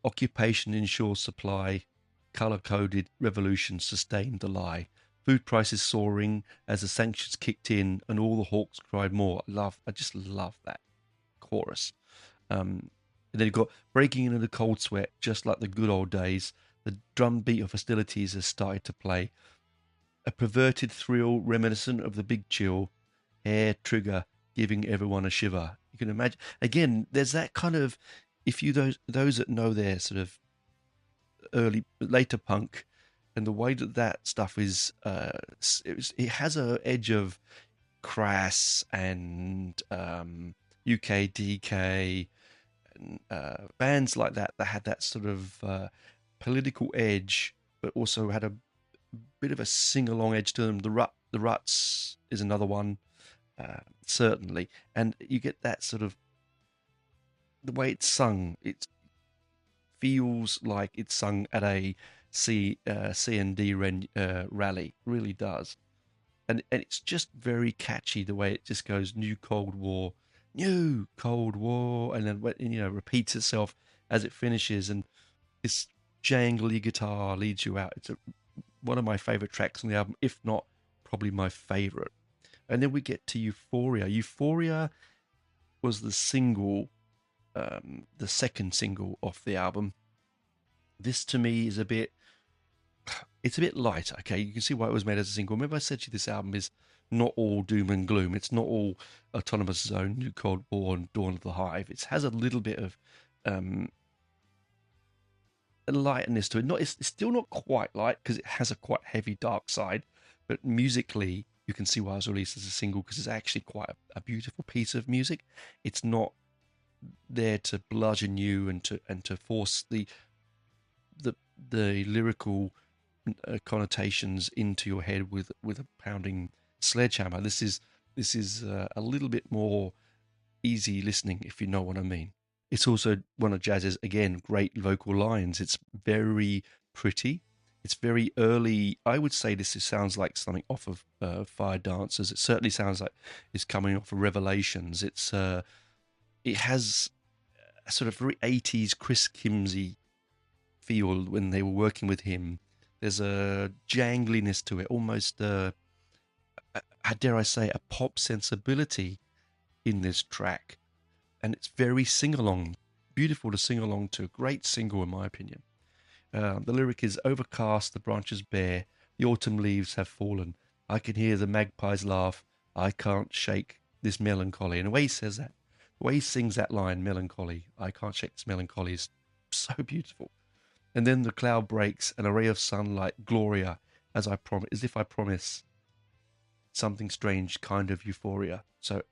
Occupation ensures supply, color-coded revolution sustained the lie. Food prices soaring as the sanctions kicked in and all the hawks cried more. I just love that chorus. And then you've got breaking into the cold sweat, just like the good old days. The drum beat of hostilities has started to play. A perverted thrill reminiscent of the big chill. Hair trigger giving everyone a shiver. You can imagine. Again, there's that kind of, if you those that know their sort of later punk, and the way that stuff is, it has a edge of Crass and UK DK, bands like that had that sort of political edge, but also had a bit of a sing-along edge to them. The Ruts is another one, certainly, and you get that sort of the way it's sung. It feels like it's sung at a C&D rally. Really does, and it's just very catchy the way it just goes. New Cold War, and then repeats itself as it finishes, and this jangly guitar leads you out. It's one of my favorite tracks on the album, if not probably my favorite. And then we get to Euphoria. Euphoria was the single, the second single off the album. This to me is a bit it's a bit light. Okay, you can see why it was made as a single. Remember, I said to you this album is not all doom and gloom. It's not all Autonomous Zone, New Cold War, and Dawn of the Hive. It has a little bit of um, a lightness to it. Not, it's still not quite light because it has a quite heavy dark side, but musically, you can see why it was released as a single because it's actually quite a beautiful piece of music. It's not there to bludgeon you and to force the the lyrical connotations into your head with a pounding sledgehammer. This is a little bit more easy listening, if you know what I mean. It's also one of Jazz's, again, great vocal lines. It's very pretty. It's very early. I would say this sounds like something off of Fire Dancers. It certainly sounds like it's coming off of Revelations. It has a sort of very 80s Chris Kimsey feel when they were working with him. There's a jangliness to it, almost, how dare I say, a pop sensibility in this track. And it's very sing-along, beautiful to sing along to. Great single, in my opinion. The lyric is, overcast, the branches bare, the autumn leaves have fallen. I can hear the magpies laugh, I can't shake this melancholy. And the way he says that, the way he sings that line, melancholy, I can't shake this melancholy, is so beautiful. And then the cloud breaks, and a ray of sunlight, Gloria, as if I promise something strange, kind of euphoria. So,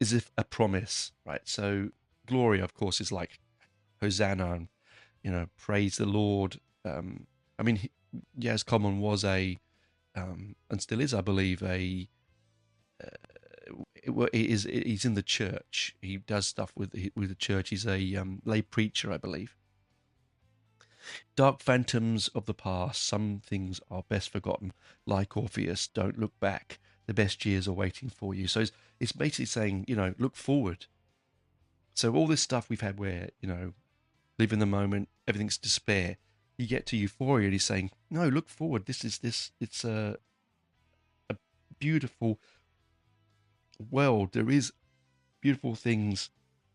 as if a promise, right? So, Gloria, of course, is like Hosanna, and praise the Lord. I mean, Yaz Common was and still is, I believe, he's in the church. He does stuff with the church. He's a lay preacher, I believe. Dark phantoms of the past, some things are best forgotten. Like Orpheus, don't look back. The best years are waiting for you. So it's basically saying, look forward. So all this stuff we've had where, live in the moment, everything's despair. You get to euphoria and he's saying, no, look forward. It's a beautiful world. There is beautiful things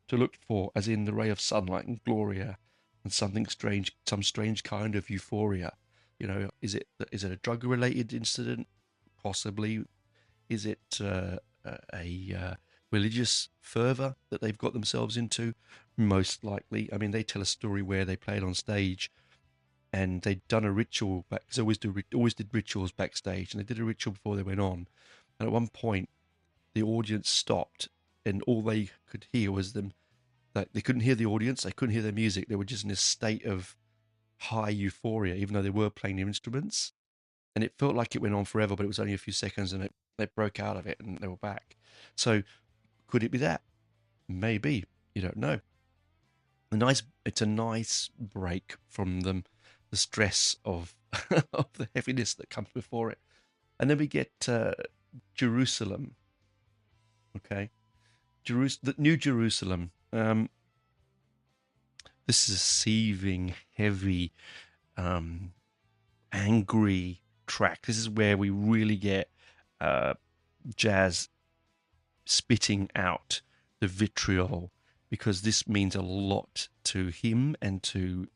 to look for, as in the ray of sunlight and Gloria, and something strange, some strange kind of euphoria. Is it a drug-related incident? Possibly. Is it a religious fervor that they've got themselves into? Most likely. I mean, they tell a story where they played on stage and they'd done a ritual. Because they always did rituals backstage, and they did a ritual before they went on. And at one point, the audience stopped, and all they could hear was them. Like, they couldn't hear the audience, they couldn't hear their music. They were just in a state of high euphoria, even though they were playing their instruments. And it felt like it went on forever, but it was only a few seconds, and they broke out of it and they were back. So could it be that? Maybe. You don't know. It's a nice break from the stress of of the heaviness that comes before it. And then we get Jerusalem. Okay. The New Jerusalem. This is a seething, heavy, angry track. This is where we really get Jazz spitting out the vitriol, because this means a lot to him and to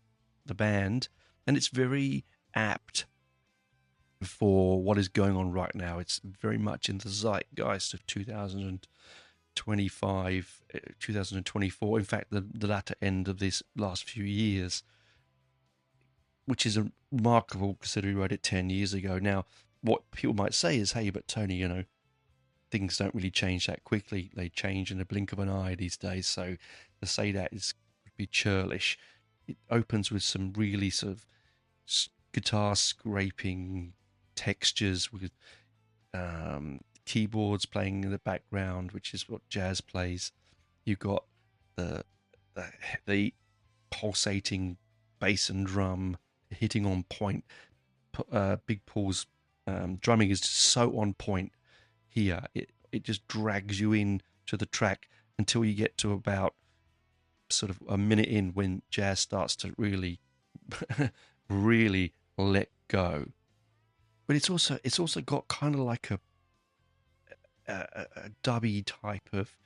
the band, and it's very apt for what is going on right now. It's very much in the zeitgeist of 2025, 2024. In fact, the latter end of this last few years, which is remarkable considering we wrote it 10 years ago. Now, what people might say is, hey, but Tony, things don't really change that quickly. They change in the blink of an eye these days. So to say that would be churlish. It opens with some really sort of guitar scraping textures with keyboards playing in the background, which is what Jazz plays. You've got the pulsating bass and drum hitting on point. Big Paul's drumming is just so on point here. It just drags you in to the track until you get to about sort of a minute in, when Jazz starts to really really let go. But it's also got kind of like a dubby type of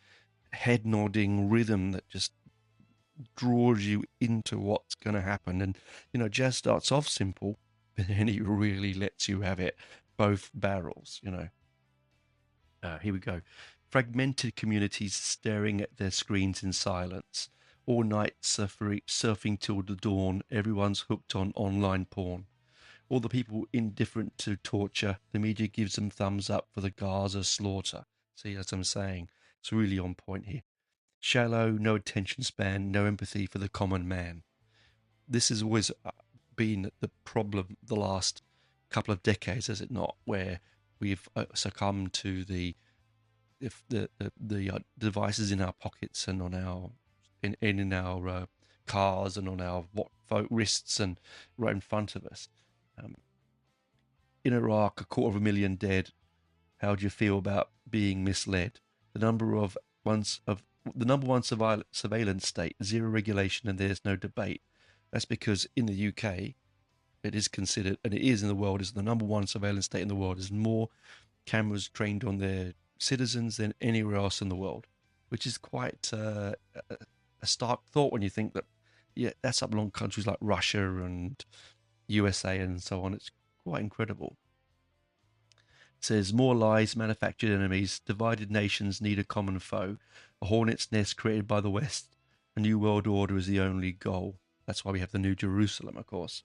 head nodding rhythm that just draws you into what's going to happen. And Jazz starts off simple, but then he really lets you have it, both barrels, Here we go. Fragmented communities staring at their screens in silence. All night surfing till the dawn. Everyone's hooked on online porn. All the people indifferent to torture. The media gives them thumbs up for the Gaza slaughter. See, as I'm saying, it's really on point here. Shallow, no attention span, no empathy for the common man. This has always been the problem the last couple of decades, has it not? Where we've succumbed to the devices in our pockets and on our in our cars and on our wrists and right in front of us. In Iraq, 250,000 dead. How do you feel about being misled? The number one surveillance state, zero regulation, and there's no debate. That's because in the UK, it is considered, and it is in the world, is the number one surveillance state in the world. There's more cameras trained on their citizens than anywhere else in the world, which is quite a stark thought when you think that, that's up along countries like Russia and USA and so on. It's quite incredible. It says, more lies, manufactured enemies, divided nations need a common foe, a hornet's nest created by the West. A new world order is the only goal. That's why we have the New Jerusalem, of course.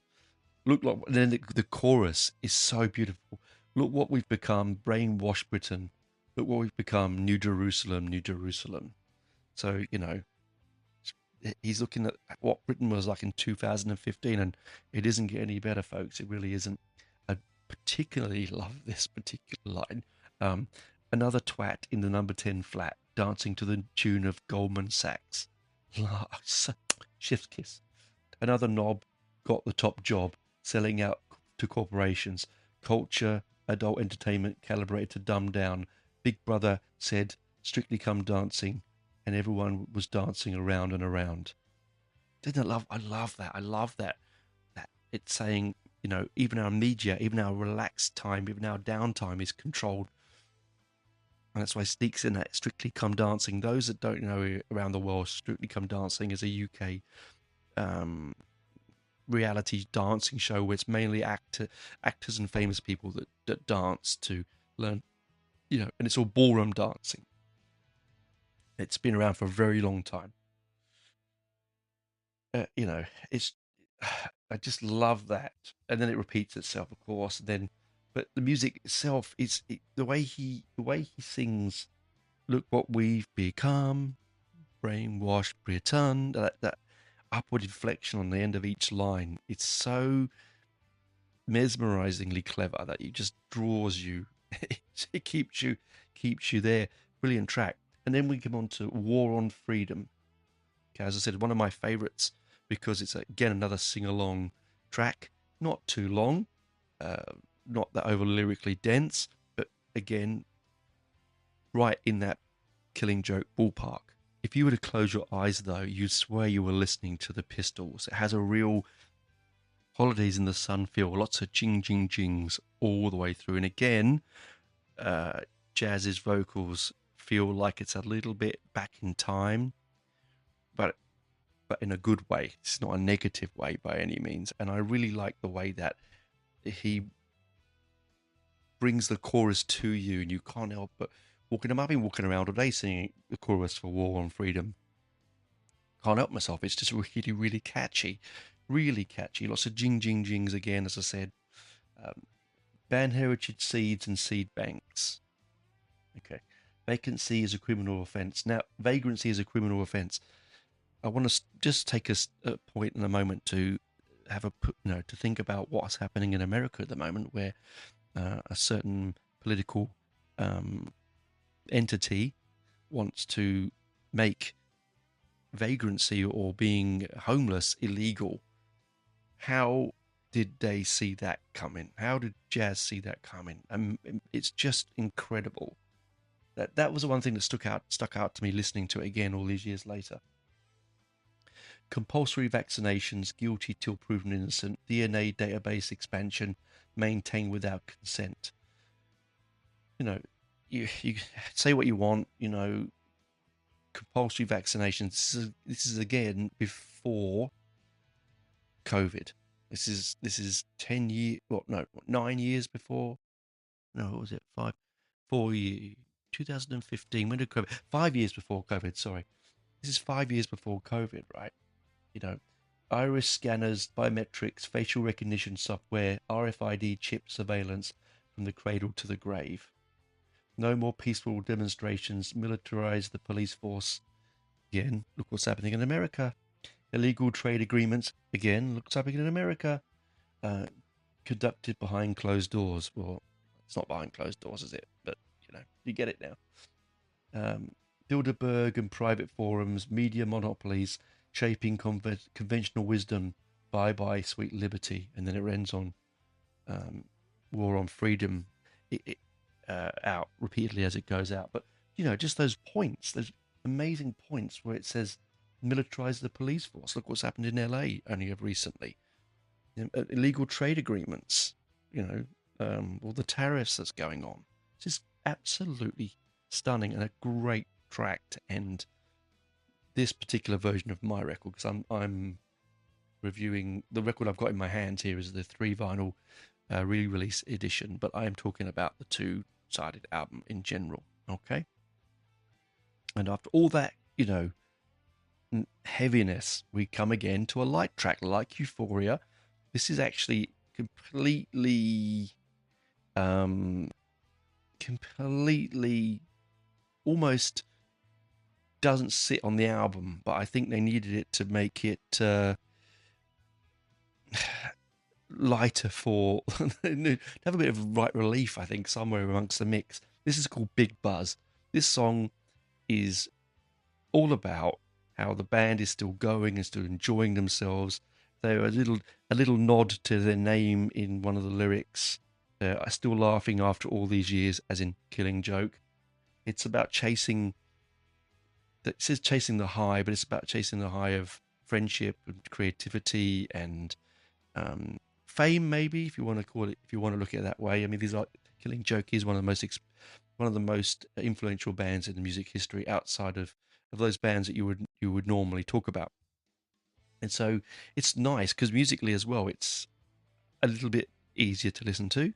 Look, like, then the chorus is so beautiful. Look what we've become, brainwashed Britain. Look what we've become, New Jerusalem, New Jerusalem. So, he's looking at what Britain was like in 2015, and it isn't getting any better, folks. It really isn't. I particularly love this particular line. Another twat in the number 10 flat, dancing to the tune of Goldman Sachs. Chef's kiss. Another knob got the top job, selling out to corporations. Culture, adult entertainment calibrated to dumb down. Big Brother said, Strictly Come Dancing, and everyone was dancing around and around. I love that. I love that it's saying, even our media, even our relaxed time, even our downtime is controlled. And that's why it sneaks in that Strictly Come Dancing. Those that don't know around the world, Strictly Come Dancing is a UK reality dancing show where it's mainly actors and famous people that dance to learn, and it's all ballroom dancing. It's been around for a very long time. It's I just love that, and then it repeats itself, of course. But the music itself is the way he sings. Look what we've become, brainwashed Britain. That upward inflection on the end of each line. It's so mesmerizingly clever that it just draws you. It keeps you there. Brilliant track. And then we come on to War on Freedom. Okay, as I said, one of my favorites because it's again another sing-along track. Not too long, not that over lyrically dense, but again, right in that Killing Joke ballpark. If you were to close your eyes, though, you'd swear you were listening to the Pistols. It has a real Holidays in the Sun feel, lots of jing, jing, jings all the way through. And again, Jazz's vocals feel like it's a little bit back in time, but in a good way. It's not a negative way by any means. And I really like the way that he brings the chorus to you, and you can't help but walking. I've been walking around all day singing the chorus for War on Freedom. Can't help myself. It's just really, really catchy. Really catchy. Lots of jing, jing, jings again, as I said. Ban heritage seeds and seed banks. Okay. Vacancy is a criminal offence. Now, vagrancy is a criminal offence. I want to just take a point in a moment to have to think about what's happening in America at the moment, where a certain political entity wants to make vagrancy or being homeless illegal. How did they see that coming? How did Jazz see that coming? It's just incredible. That was the one thing that stuck out to me listening to it again all these years later. Compulsory vaccinations, guilty till proven innocent, DNA database expansion, maintained without consent. You say what you want, compulsory vaccinations. This is again before COVID, This is 10 years. What? No, 9 years before. No, what was it? 4 years. 2015. When did COVID? 5 years before COVID. Sorry, this is 5 years before COVID, right? You know, iris scanners, biometrics, facial recognition software, RFID chip surveillance from the cradle to the grave. No more peaceful demonstrations. Militarize the police force. Again, look what's happening in America. Illegal trade agreements. Again, look what's happening in America. Uh, Conducted behind closed doors. Well, it's not behind closed doors, is it? But, you get it now. Bilderberg and private forums, media monopolies, shaping conventional wisdom. Bye bye, sweet liberty. And then it ends on war on freedom out repeatedly as it goes out. But, just those points, those amazing points where it says militarize the police force. Look what's happened in LA only of recently. Illegal trade agreements, all the tariffs that's going on. It's just absolutely stunning and a great track to end this particular version of my record, because I'm reviewing the record I've got in my hands here is the 3 vinyl re-release edition, but I am talking about the 2-sided album in general. Okay, and after all that, heaviness, we come again to a light track like Euphoria. This is actually completely almost doesn't sit on the album, but I think they needed it to make it lighter for to have a bit of right relief, I think, somewhere amongst the mix. This is called Big Buzz. This song is all about how the band is still going and still enjoying themselves. They're a little nod to their name in one of the lyrics. Are still laughing after all these years, as in Killing Joke. It's about chasing. It says chasing the high, but it's about chasing the high of friendship and creativity and fame, maybe, if you want to call it, if you want to look at it that way. I mean, Killing Joke is one of the most influential bands in the music history, outside of those bands that you would normally talk about. And so it's nice because musically as well, it's a little bit easier to listen to.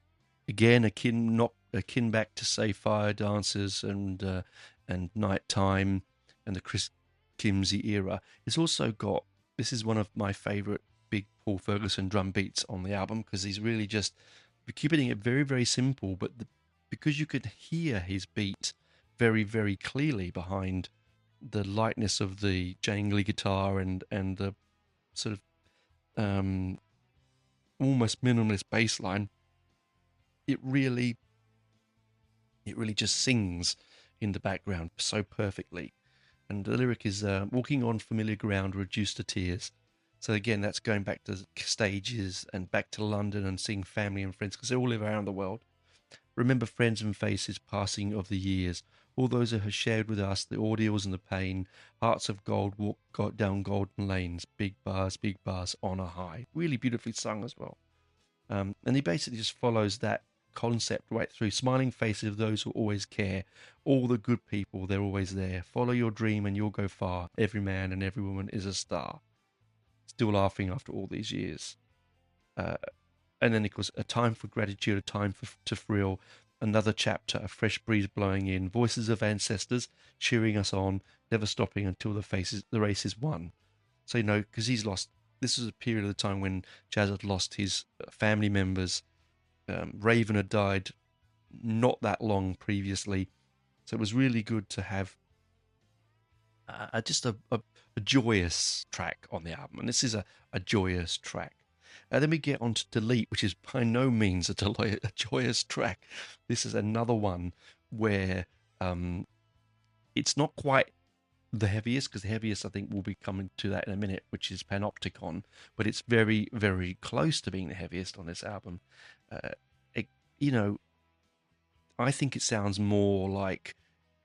Again, akin back to, say, Fire Dancers and Nighttime and the Chris Kimsey era. It's also got, this is one of my favorite big Paul Ferguson drum beats on the album, because he's really just keeping it very, very simple, but because you could hear his beat very, very clearly behind the lightness of the jangly guitar and the sort of almost minimalist bass line. It really just sings in the background so perfectly. And the lyric is walking on familiar ground reduced to tears. So again, that's going back to stages and back to London and seeing family and friends, because they all live around the world. Remember friends and faces passing of the years, all those who have shared with us the ordeals and the pain. Hearts of gold walk down golden lanes, big bars on a high. Really beautifully sung as well. And he basically just follows that concept right through. Smiling faces of those who always care. All the good people, they're always there. Follow your dream and you'll go far. Every man and every woman is a star. Still laughing after all these years. And then, of course, a time for gratitude, a time to thrill. Another chapter, a fresh breeze blowing in. Voices of ancestors cheering us on, never stopping until the race is won. So, because he's lost. This was a period of the time when Jazz had lost his family members. Raven had died not that long previously. So it was really good to have just a joyous track on the album. And this is a joyous track. Then we get on to Delete, which is by no means a joyous track. This is another one where it's not quite the heaviest, because the heaviest, I think, will be coming to that in a minute, which is Panopticon, but it's very, very close to being the heaviest on this album. I think it sounds more like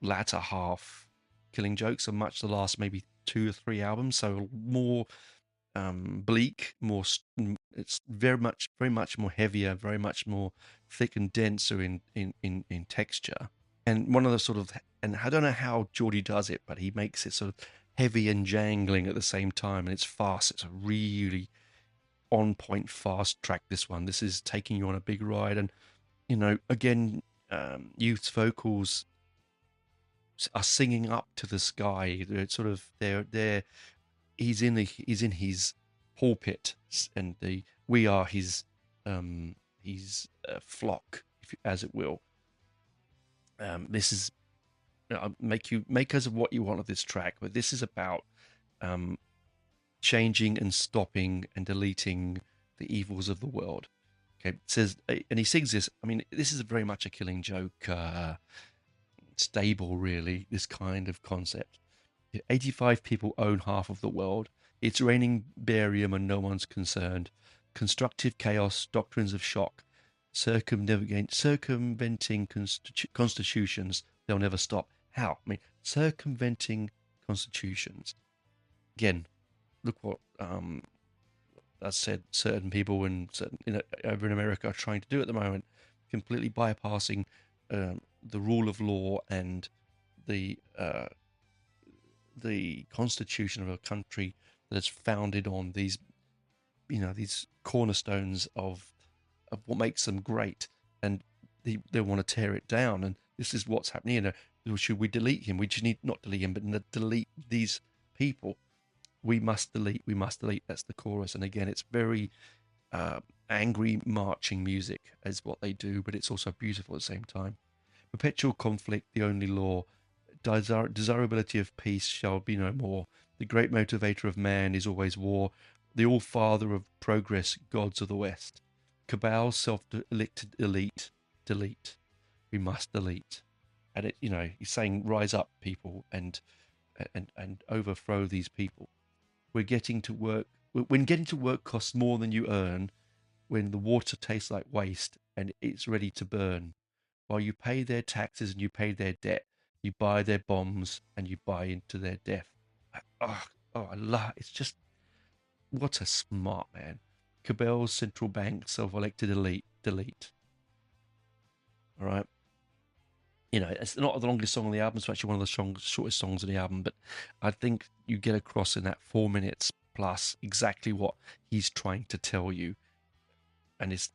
latter half Killing Jokes, and much the last maybe 2 or 3 albums, so more bleak, more. It's very much more heavier, very much more thick and denser in texture. And one of the sort of, and I don't know how Geordie does it, but he makes it sort of heavy and jangling at the same time, and it's fast. It's a really on point fast track. This one, this is taking you on a big ride, and again, youth's vocals are singing up to the sky. They're sort of they're he's in his pulpit, and we are his flock, as it will. This is make us what you want of this track, but this is about changing and stopping and deleting the evils of the world. Okay, it says, and he sings this. I mean, this is very much a Killing Joke stable, really. This kind of concept. 85 people own half of the world. It's raining barium and no one's concerned. Constructive chaos, doctrines of shock, circumventing constitutions. They'll never stop. How? I mean, circumventing constitutions. Again, look what I said. Certain people over in America are trying to do at the moment, completely bypassing the rule of law and the constitution of a country that is founded on these cornerstones of what makes them great, and they want to tear it down. And this is what's happening. Should we delete him? We just need not delete him, but delete these people. We must delete. That's the chorus. And again, it's very angry marching music is what they do, but it's also beautiful at the same time. Perpetual conflict, the only law. Desirability of peace shall be no more. The great motivator of man is always war. The all-father of progress, gods of the West. Cabal, self-elected elite, delete. We must delete. And he's saying, rise up, people, and overthrow these people. We're getting to work. When getting to work costs more than you earn, when the water tastes like waste and it's ready to burn, while you pay their taxes and you pay their debt, you buy their bombs and you buy into their death. I love. It's just, what a smart man. Cabel's central bank, self-elected elite, delete. All right. It's not the longest song on the album. It's actually one of the shortest songs on the album. But I think you get across in that 4 minutes plus exactly what he's trying to tell you. And as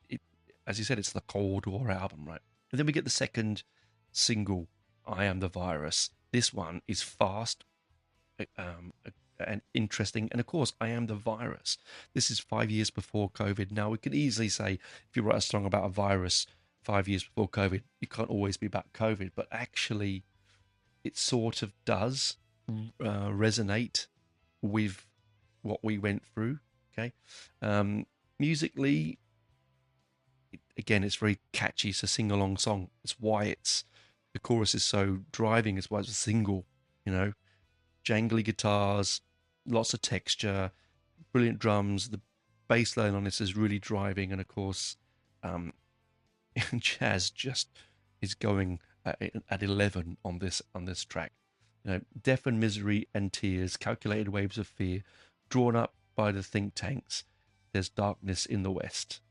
you said, it's the Cold War album, right? And then we get the second single, I Am the Virus. This one is fast and interesting. And of course, I Am the Virus. This is 5 years before COVID. Now, we could easily say, if you write a song about a virus 5 years before COVID, you can't always be about COVID. But actually, it sort of does resonate with what we went through. Okay. Musically, again, it's very catchy. It's a sing-along song. It's why the chorus is so driving. It's why it's a single, jangly guitars, lots of texture, brilliant drums. The bass line on this is really driving. And of course, Jazz just is going at 11 on this track. Death and misery and tears, calculated waves of fear, drawn up by the think tanks. There's darkness in the West.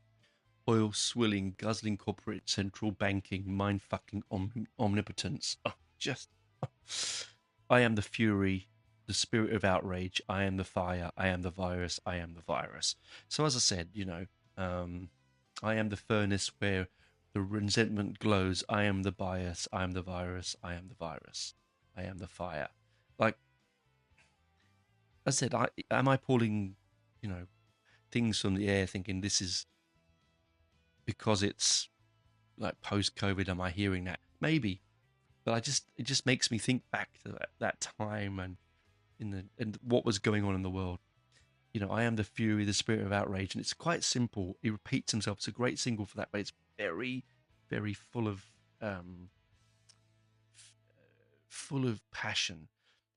Oil swilling, guzzling corporate central banking, mind-fucking omnipotence. I am the fury, the spirit of outrage. I am the fire. I am the virus. I am the virus. So as I said, I am the furnace where the resentment glows. I am the bias. I am the virus. I am the virus. I am the fire. Like I said, am I pulling, things from the air, thinking this is because it's like post-COVID? Am I hearing that? Maybe, but it just makes me think back to that time and what was going on in the world. I am the fury, the spirit of outrage, and it's quite simple. He repeats himself. It's a great single for that, but it's very, very full of passion.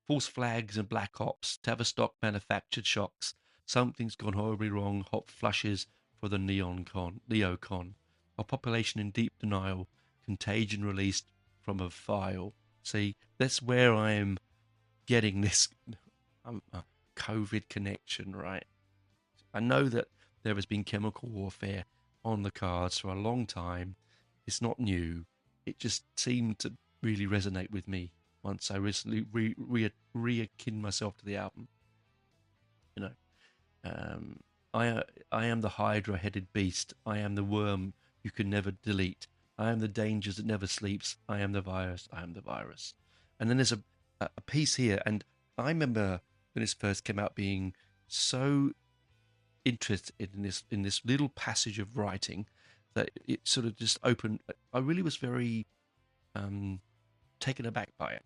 False flags and black ops, Tavistock manufactured shocks. Something's gone horribly wrong. Hot flushes for the neocon. A population in deep denial. Contagion released from a vial. See, that's where I am getting this COVID connection, right? I know that there has been chemical warfare on the cards for a long time. It's not new. It just seemed to really resonate with me once I recently reakin myself to the album. I, uh, I am the hydra-headed beast. I am the worm you can never delete. I am the danger that never sleeps. I am the virus. I am the virus. And then there's a piece here, and I remember when this first came out being so interested in this little passage of writing that it sort of just opened. I really was very taken aback by it.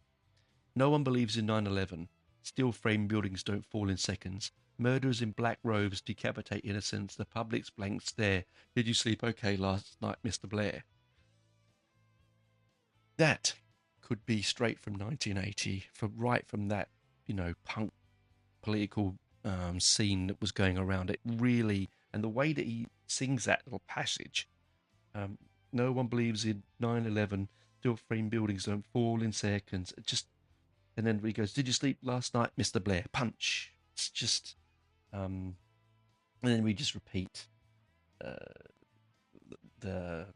No one believes in 9/11. Steel frame buildings don't fall in seconds. Murderers in black robes decapitate innocents. The public's blank stare. Did you sleep okay last night, Mr. Blair? That could be straight from 1980, right from that, punk political scene that was going around it. Really, and the way that he sings that little passage. Um, no one believes in 9/11. Steel frame buildings don't fall in seconds. And then he goes, "Did you sleep last night, Mr. Blair?" Punch. It's just, and then we just repeat uh, the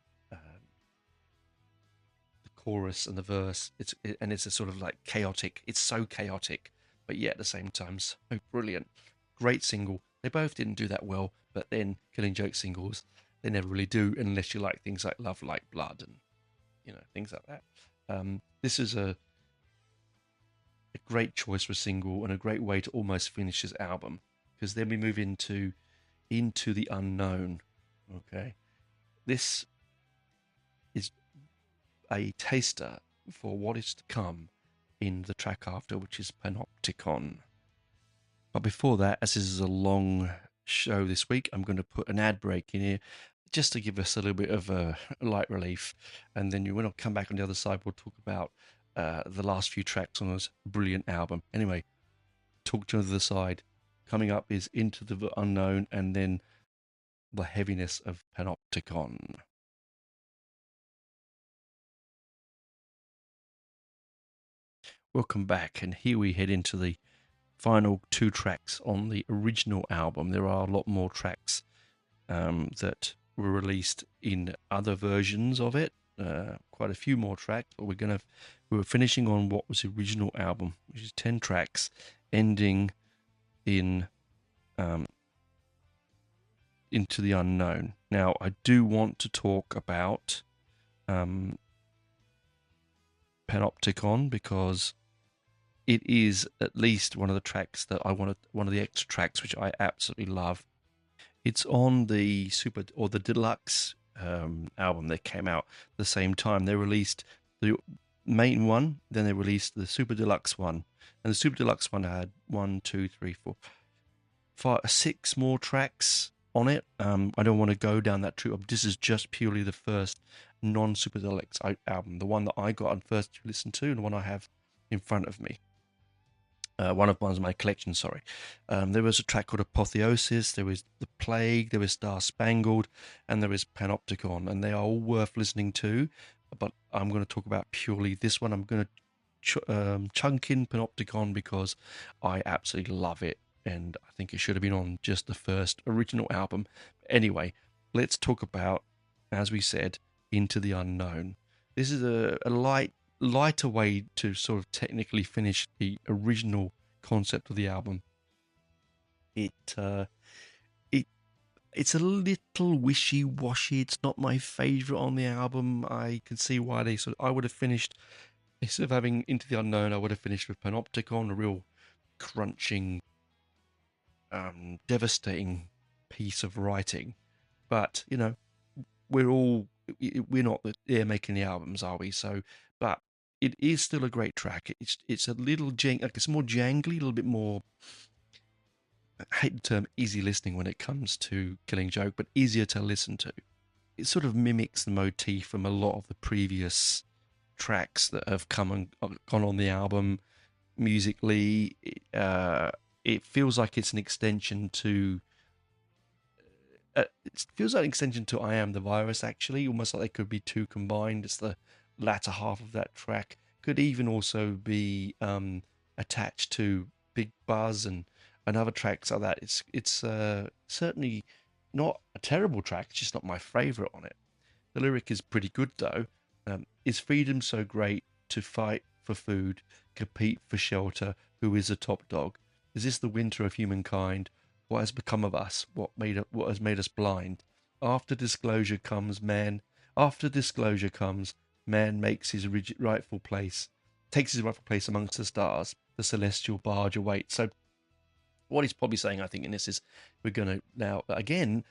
the chorus and the verse. It's a sort of like chaotic. It's so chaotic, but yet at the same time so brilliant. Great single. They both didn't do that well, but then Killing Joke singles, they never really do unless you like things like Love Like Blood and things like that. This is a great choice for a single and a great way to almost finish his album, because then we move into the unknown. Okay, this is a taster for what is to come in the track after, which is Panopticon. But before that, as this is a long show this week, I'm going to put an ad break in here just to give us a little bit of a light relief, and then when I come back on the other side, we'll talk about the last few tracks on this brilliant album. Anyway, talk to the other side. Coming up is Into the Unknown, and then the heaviness of Panopticon. Welcome back, and here we head into the final two tracks on the original album. There are a lot more tracks that were released in other versions of it. Quite a few more tracks, but we were finishing on what was the original album, which is 10 tracks, ending in Into the Unknown. Now, I do want to talk about Panopticon, because it is at least one of the tracks that one of the extra tracks which I absolutely love. It's on the the Deluxe album that came out the same time. They released the main one, then they released the Super Deluxe one, and the Super Deluxe one had 1, 2, 3, 4, 5, 6 more tracks on it. I don't want to go down that route. This is just purely the first non-Super Deluxe album, the one that I got and first to listen to, and the one I have in front of me. One of my collection, sorry. There was a track called Apotheosis, there was The Plague, there was Star Spangled, and there was Panopticon, and they are all worth listening to, but I'm going to talk about purely this one. I'm going to chunk in Panopticon because I absolutely love it, and I think it should have been on just the first original album. Anyway, let's talk about, as we said, Into the Unknown. This is a lighter way to sort of technically finish the original concept of the album. It's a little wishy-washy. It's not my favorite on the album. I can see why I would have finished, instead of having Into the Unknown, I would have finished with Panopticon, a real crunching, devastating piece of writing. But we're not there making the albums, are we? So, but it is still a great track. It's a little it's more jangly, a little bit more. I hate the term easy listening when it comes to Killing Joke, but easier to listen to. It sort of mimics the motif from a lot of the previous tracks that have come and gone on the album musically. It feels like it's an extension to. It feels like an extension to I Am the Virus, actually, almost like they could be two combined. It's the latter half of that track. Could even also be attached to Big Buzz and other tracks like that. It's certainly not a terrible track, it's just not my favourite on it. The lyric is pretty good though. Is freedom so great to fight for food, compete for shelter? Who is a top dog? Is this the winter of humankind? What has become of us? What has made us blind? After disclosure comes man. After disclosure comes man makes his rightful place, takes his rightful place amongst the stars. The celestial barge awaits. So what he's probably saying, I think, in this is we're going to now again.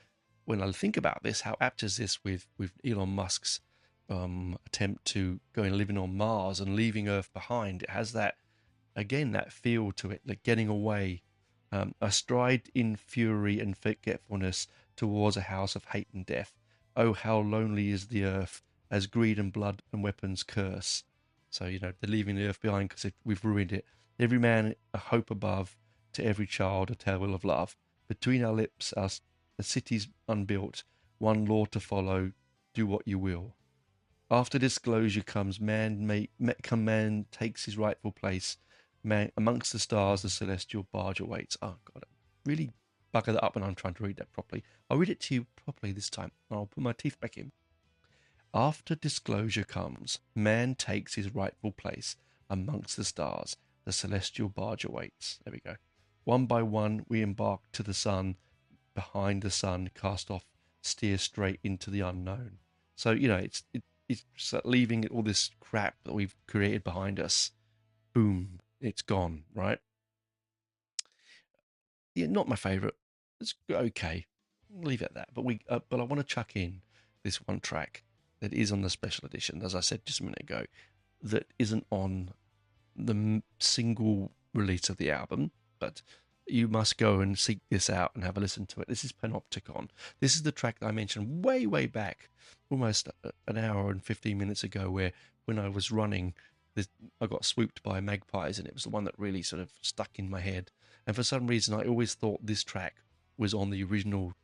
When I think about this, how apt is this with Elon Musk's attempt to go and living on Mars and leaving Earth behind? It has that again, that feel to it, like getting away, a stride in fury and forgetfulness towards a house of hate and death. Oh, how lonely is the earth as greed and blood and weapons curse. So, they're leaving the earth behind because we've ruined it. Every man a hope above, to every child a tale of love. Between our lips, the city's unbuilt, one law to follow, do what you will. After disclosure comes man takes his rightful place. Man, amongst the stars, the celestial barge awaits. Oh, God, I really bugger that up when I'm trying to read that properly. I'll read it to you properly this time. I'll put my teeth back in. After disclosure comes, man takes his rightful place. Amongst the stars, the celestial barge awaits. There we go. One by one, we embark to the sun. Behind the sun, cast off, steer straight into the unknown. So, it's leaving all this crap that we've created behind us. Boom. It's gone, right? Yeah, not my favorite. It's okay. Leave it at that. But I want to chuck in this one track that is on the special edition, as I said just a minute ago, that isn't on the single release of the album, but you must go and seek this out and have a listen to it. This is Panopticon. This is the track that I mentioned way, way back, almost an hour and 15 minutes ago, where when I was running, I got swooped by magpies, and it was the one that really sort of stuck in my head. And for some reason, I always thought this track was on the original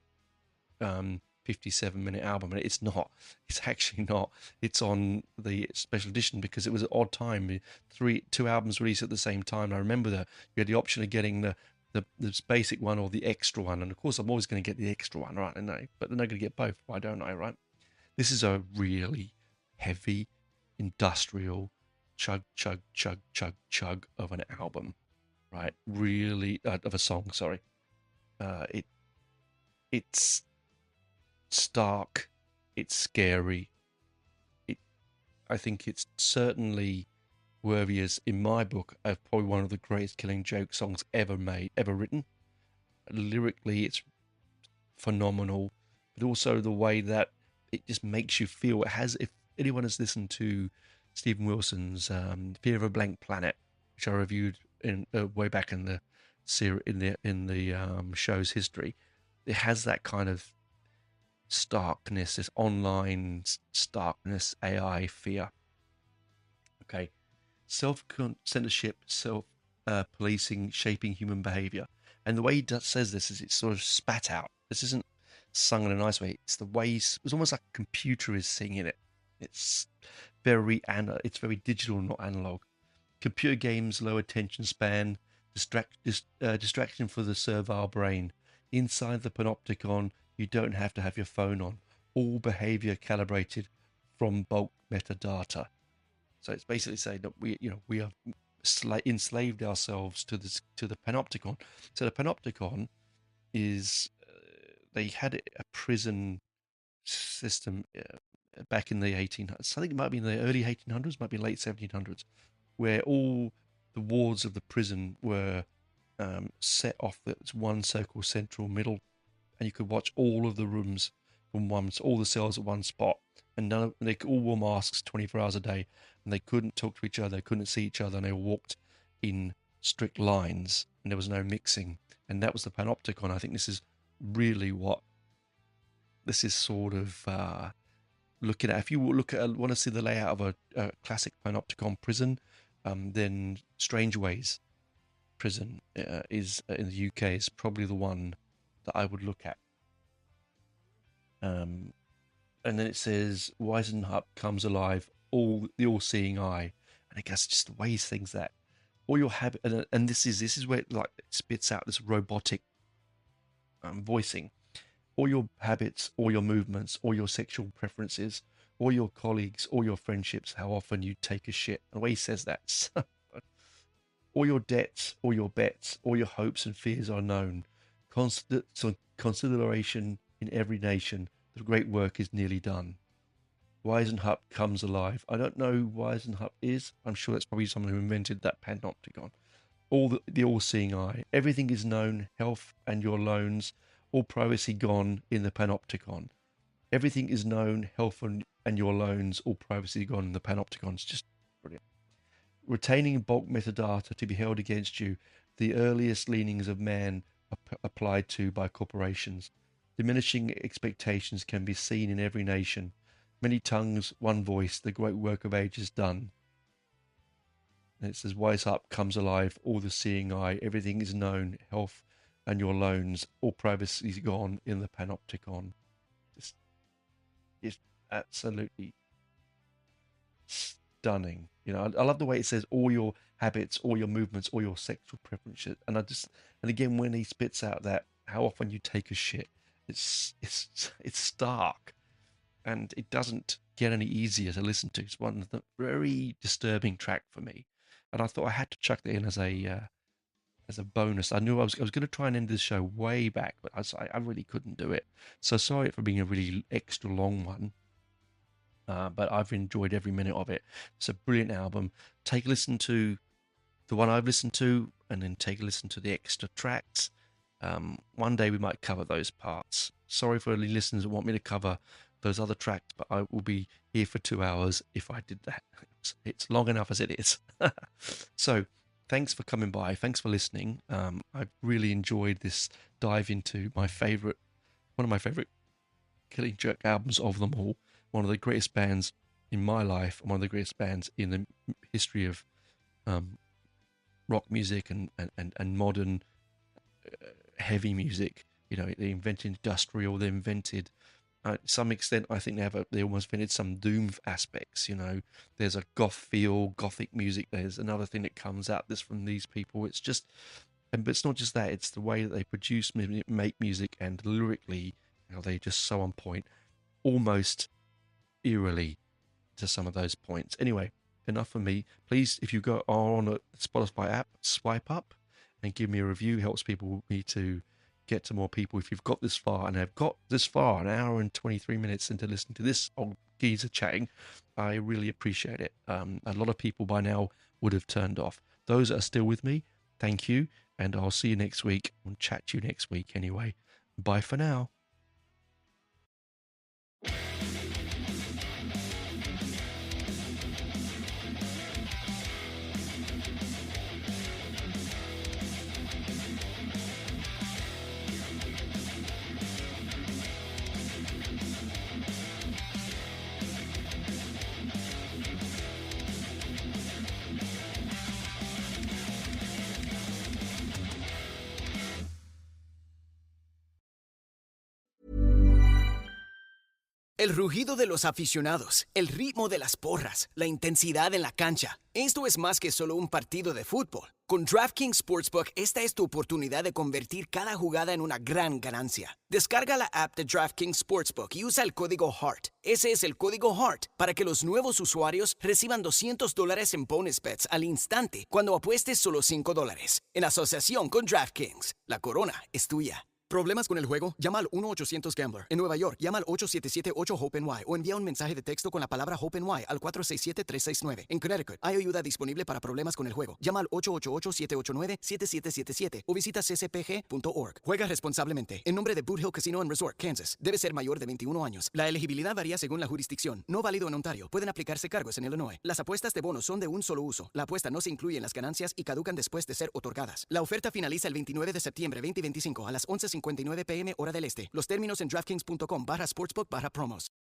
57-minute album, and it's not. It's actually not. It's on the special edition because it was an odd time. Two albums released at the same time. And I remember that you had the option of getting the basic one or the extra one, and of course I'm always going to get the extra one, right? And but then I'm going to get both. Why don't I, right? This is a really heavy, industrial chug, chug, chug, chug, chug of an album, right? Really, of a song. Sorry. It's stark. It's scary. I think it's certainly worthy as, in my book, of probably one of the greatest Killing Joke songs ever written. Lyrically, it's phenomenal, but also the way that it just makes you feel. It has, if anyone has listened to Stephen Wilson's Fear of a Blank Planet, which I reviewed in way back in the show's history, it has that kind of starkness, this online starkness, AI fear. Okay, self-censorship, self-policing, shaping human behavior. And the way he says this is it's sort of spat out. This isn't sung in a nice way. It's the way it's almost like a computer is singing it. It's very digital, not analog. Computer games, low attention span, distraction for the servile brain. Inside the panopticon, you don't have to have your phone on. All behavior calibrated from bulk metadata. So it's basically saying that we have enslaved ourselves to the panopticon. So the panopticon is they had a prison system back in the 1800s. I think it might be in the early 1800s, might be late 1700s, where all the wards of the prison were set off at one circle central middle, and you could watch all of the rooms from all the cells at one spot, and they all wore masks 24 hours a day, and they couldn't talk to each other, they couldn't see each other, and they walked in strict lines, and there was no mixing, and that was the panopticon. I think this is really what this is sort of looking at. If you want to see the layout of a classic panopticon prison, then Strange Ways prison is in the UK is probably the one that I would look at. And then it says, "Wisen up comes alive, the all-seeing eye," and I guess just the ways things that all your habit, and this is where it spits out this robotic voicing. All your habits, all your movements, all your sexual preferences, all your colleagues, all your friendships, how often you take a shit. And the way he says that, all your debts, all your bets, all your hopes and fears are known. Consideration in every nation. The great work is nearly done. Weisenhup comes alive. I don't know who Weisenhup is. I'm sure that's probably someone who invented that panopticon. The all-seeing eye. Everything is known, health and your loans, all privacy gone in the panopticon. Everything is known, health and your loans, all privacy gone in the panopticon. It's just brilliant. Retaining bulk metadata to be held against you, the earliest leanings of man applied to by corporations. Diminishing expectations can be seen in every nation. Many tongues, one voice, the great work of ages done. And it says, Wise Up comes alive, all the seeing eye, everything is known, health and your loans, all privacy is gone in the panopticon. It's absolutely stunning. You know, I love the way it says all your habits, all your movements, all your sexual preferences. And again, when he spits out that, how often you take a shit, it's stark. And it doesn't get any easier to listen to. It's one of the very disturbing track for me. And I thought I had to chuck that in as a bonus. I knew I was going to try and end this show way back, but I really couldn't do it. So sorry for being a really extra long one. But I've enjoyed every minute of it. It's a brilliant album. Take a listen to the one I've listened to, and then take a listen to the extra tracks. One day we might cover those parts. Sorry for any listeners that want me to cover those other tracks, but I will be here for 2 hours if I did that. It's long enough as it is. So thanks for coming by. Thanks for listening. I've really enjoyed this dive into one of my favorite Killing Joke albums of them all. One of the greatest bands in my life, one of the greatest bands in the history of rock music and modern heavy music. You know, they invented industrial. They invented, to some extent, I think they almost invented some doom aspects. You know, there's a goth feel, gothic music. There's another thing that comes out this from these people. It's just, but it's not just that. It's the way that they produce, make music, and lyrically, you know, they're just so on point, almost eerily to some of those points. Anyway, enough for me. Please, if you are on a Spotify app, swipe up and give me a review. Helps me to get to more people. If you've got this far, and have got this far, an hour and 23 minutes into listening to this old geezer chatting, I really appreciate it. A lot of people by now would have turned off. Those that are still with me, thank you, and I'll see you next week. I'll chat to you next week anyway. Bye for now. El rugido de los aficionados, el ritmo de las porras, la intensidad en la cancha. Esto es más que solo un partido de fútbol. Con DraftKings Sportsbook, esta es tu oportunidad de convertir cada jugada en una gran ganancia. Descarga la app de DraftKings Sportsbook y usa el código HEART. Ese es el código HEART para que los nuevos usuarios reciban $200 en bonus bets al instante cuando apuestes solo $5. En asociación con DraftKings, la corona es tuya. ¿Problemas con el juego? Llama al 1-800-GAMBLER. En Nueva York, llama al 877-8-HOPE-NY o envía un mensaje de texto con la palabra HOPE-NY al 467-369. En Connecticut, hay ayuda disponible para problemas con el juego. Llama al 888-789-7777 o visita ccpg.org. Juega responsablemente. En nombre de Boot Hill Casino and Resort, Kansas. Debe ser mayor de 21 años. La elegibilidad varía según la jurisdicción. No válido en Ontario. Pueden aplicarse cargos en Illinois. Las apuestas de bonos son de un solo uso. La apuesta no se incluye en las ganancias y caducan después de ser otorgadas. La oferta finaliza el 29 de septiembre 2025 a las 11:59 p.m. hora del este. Los términos en DraftKings.com/sportsbook/promos.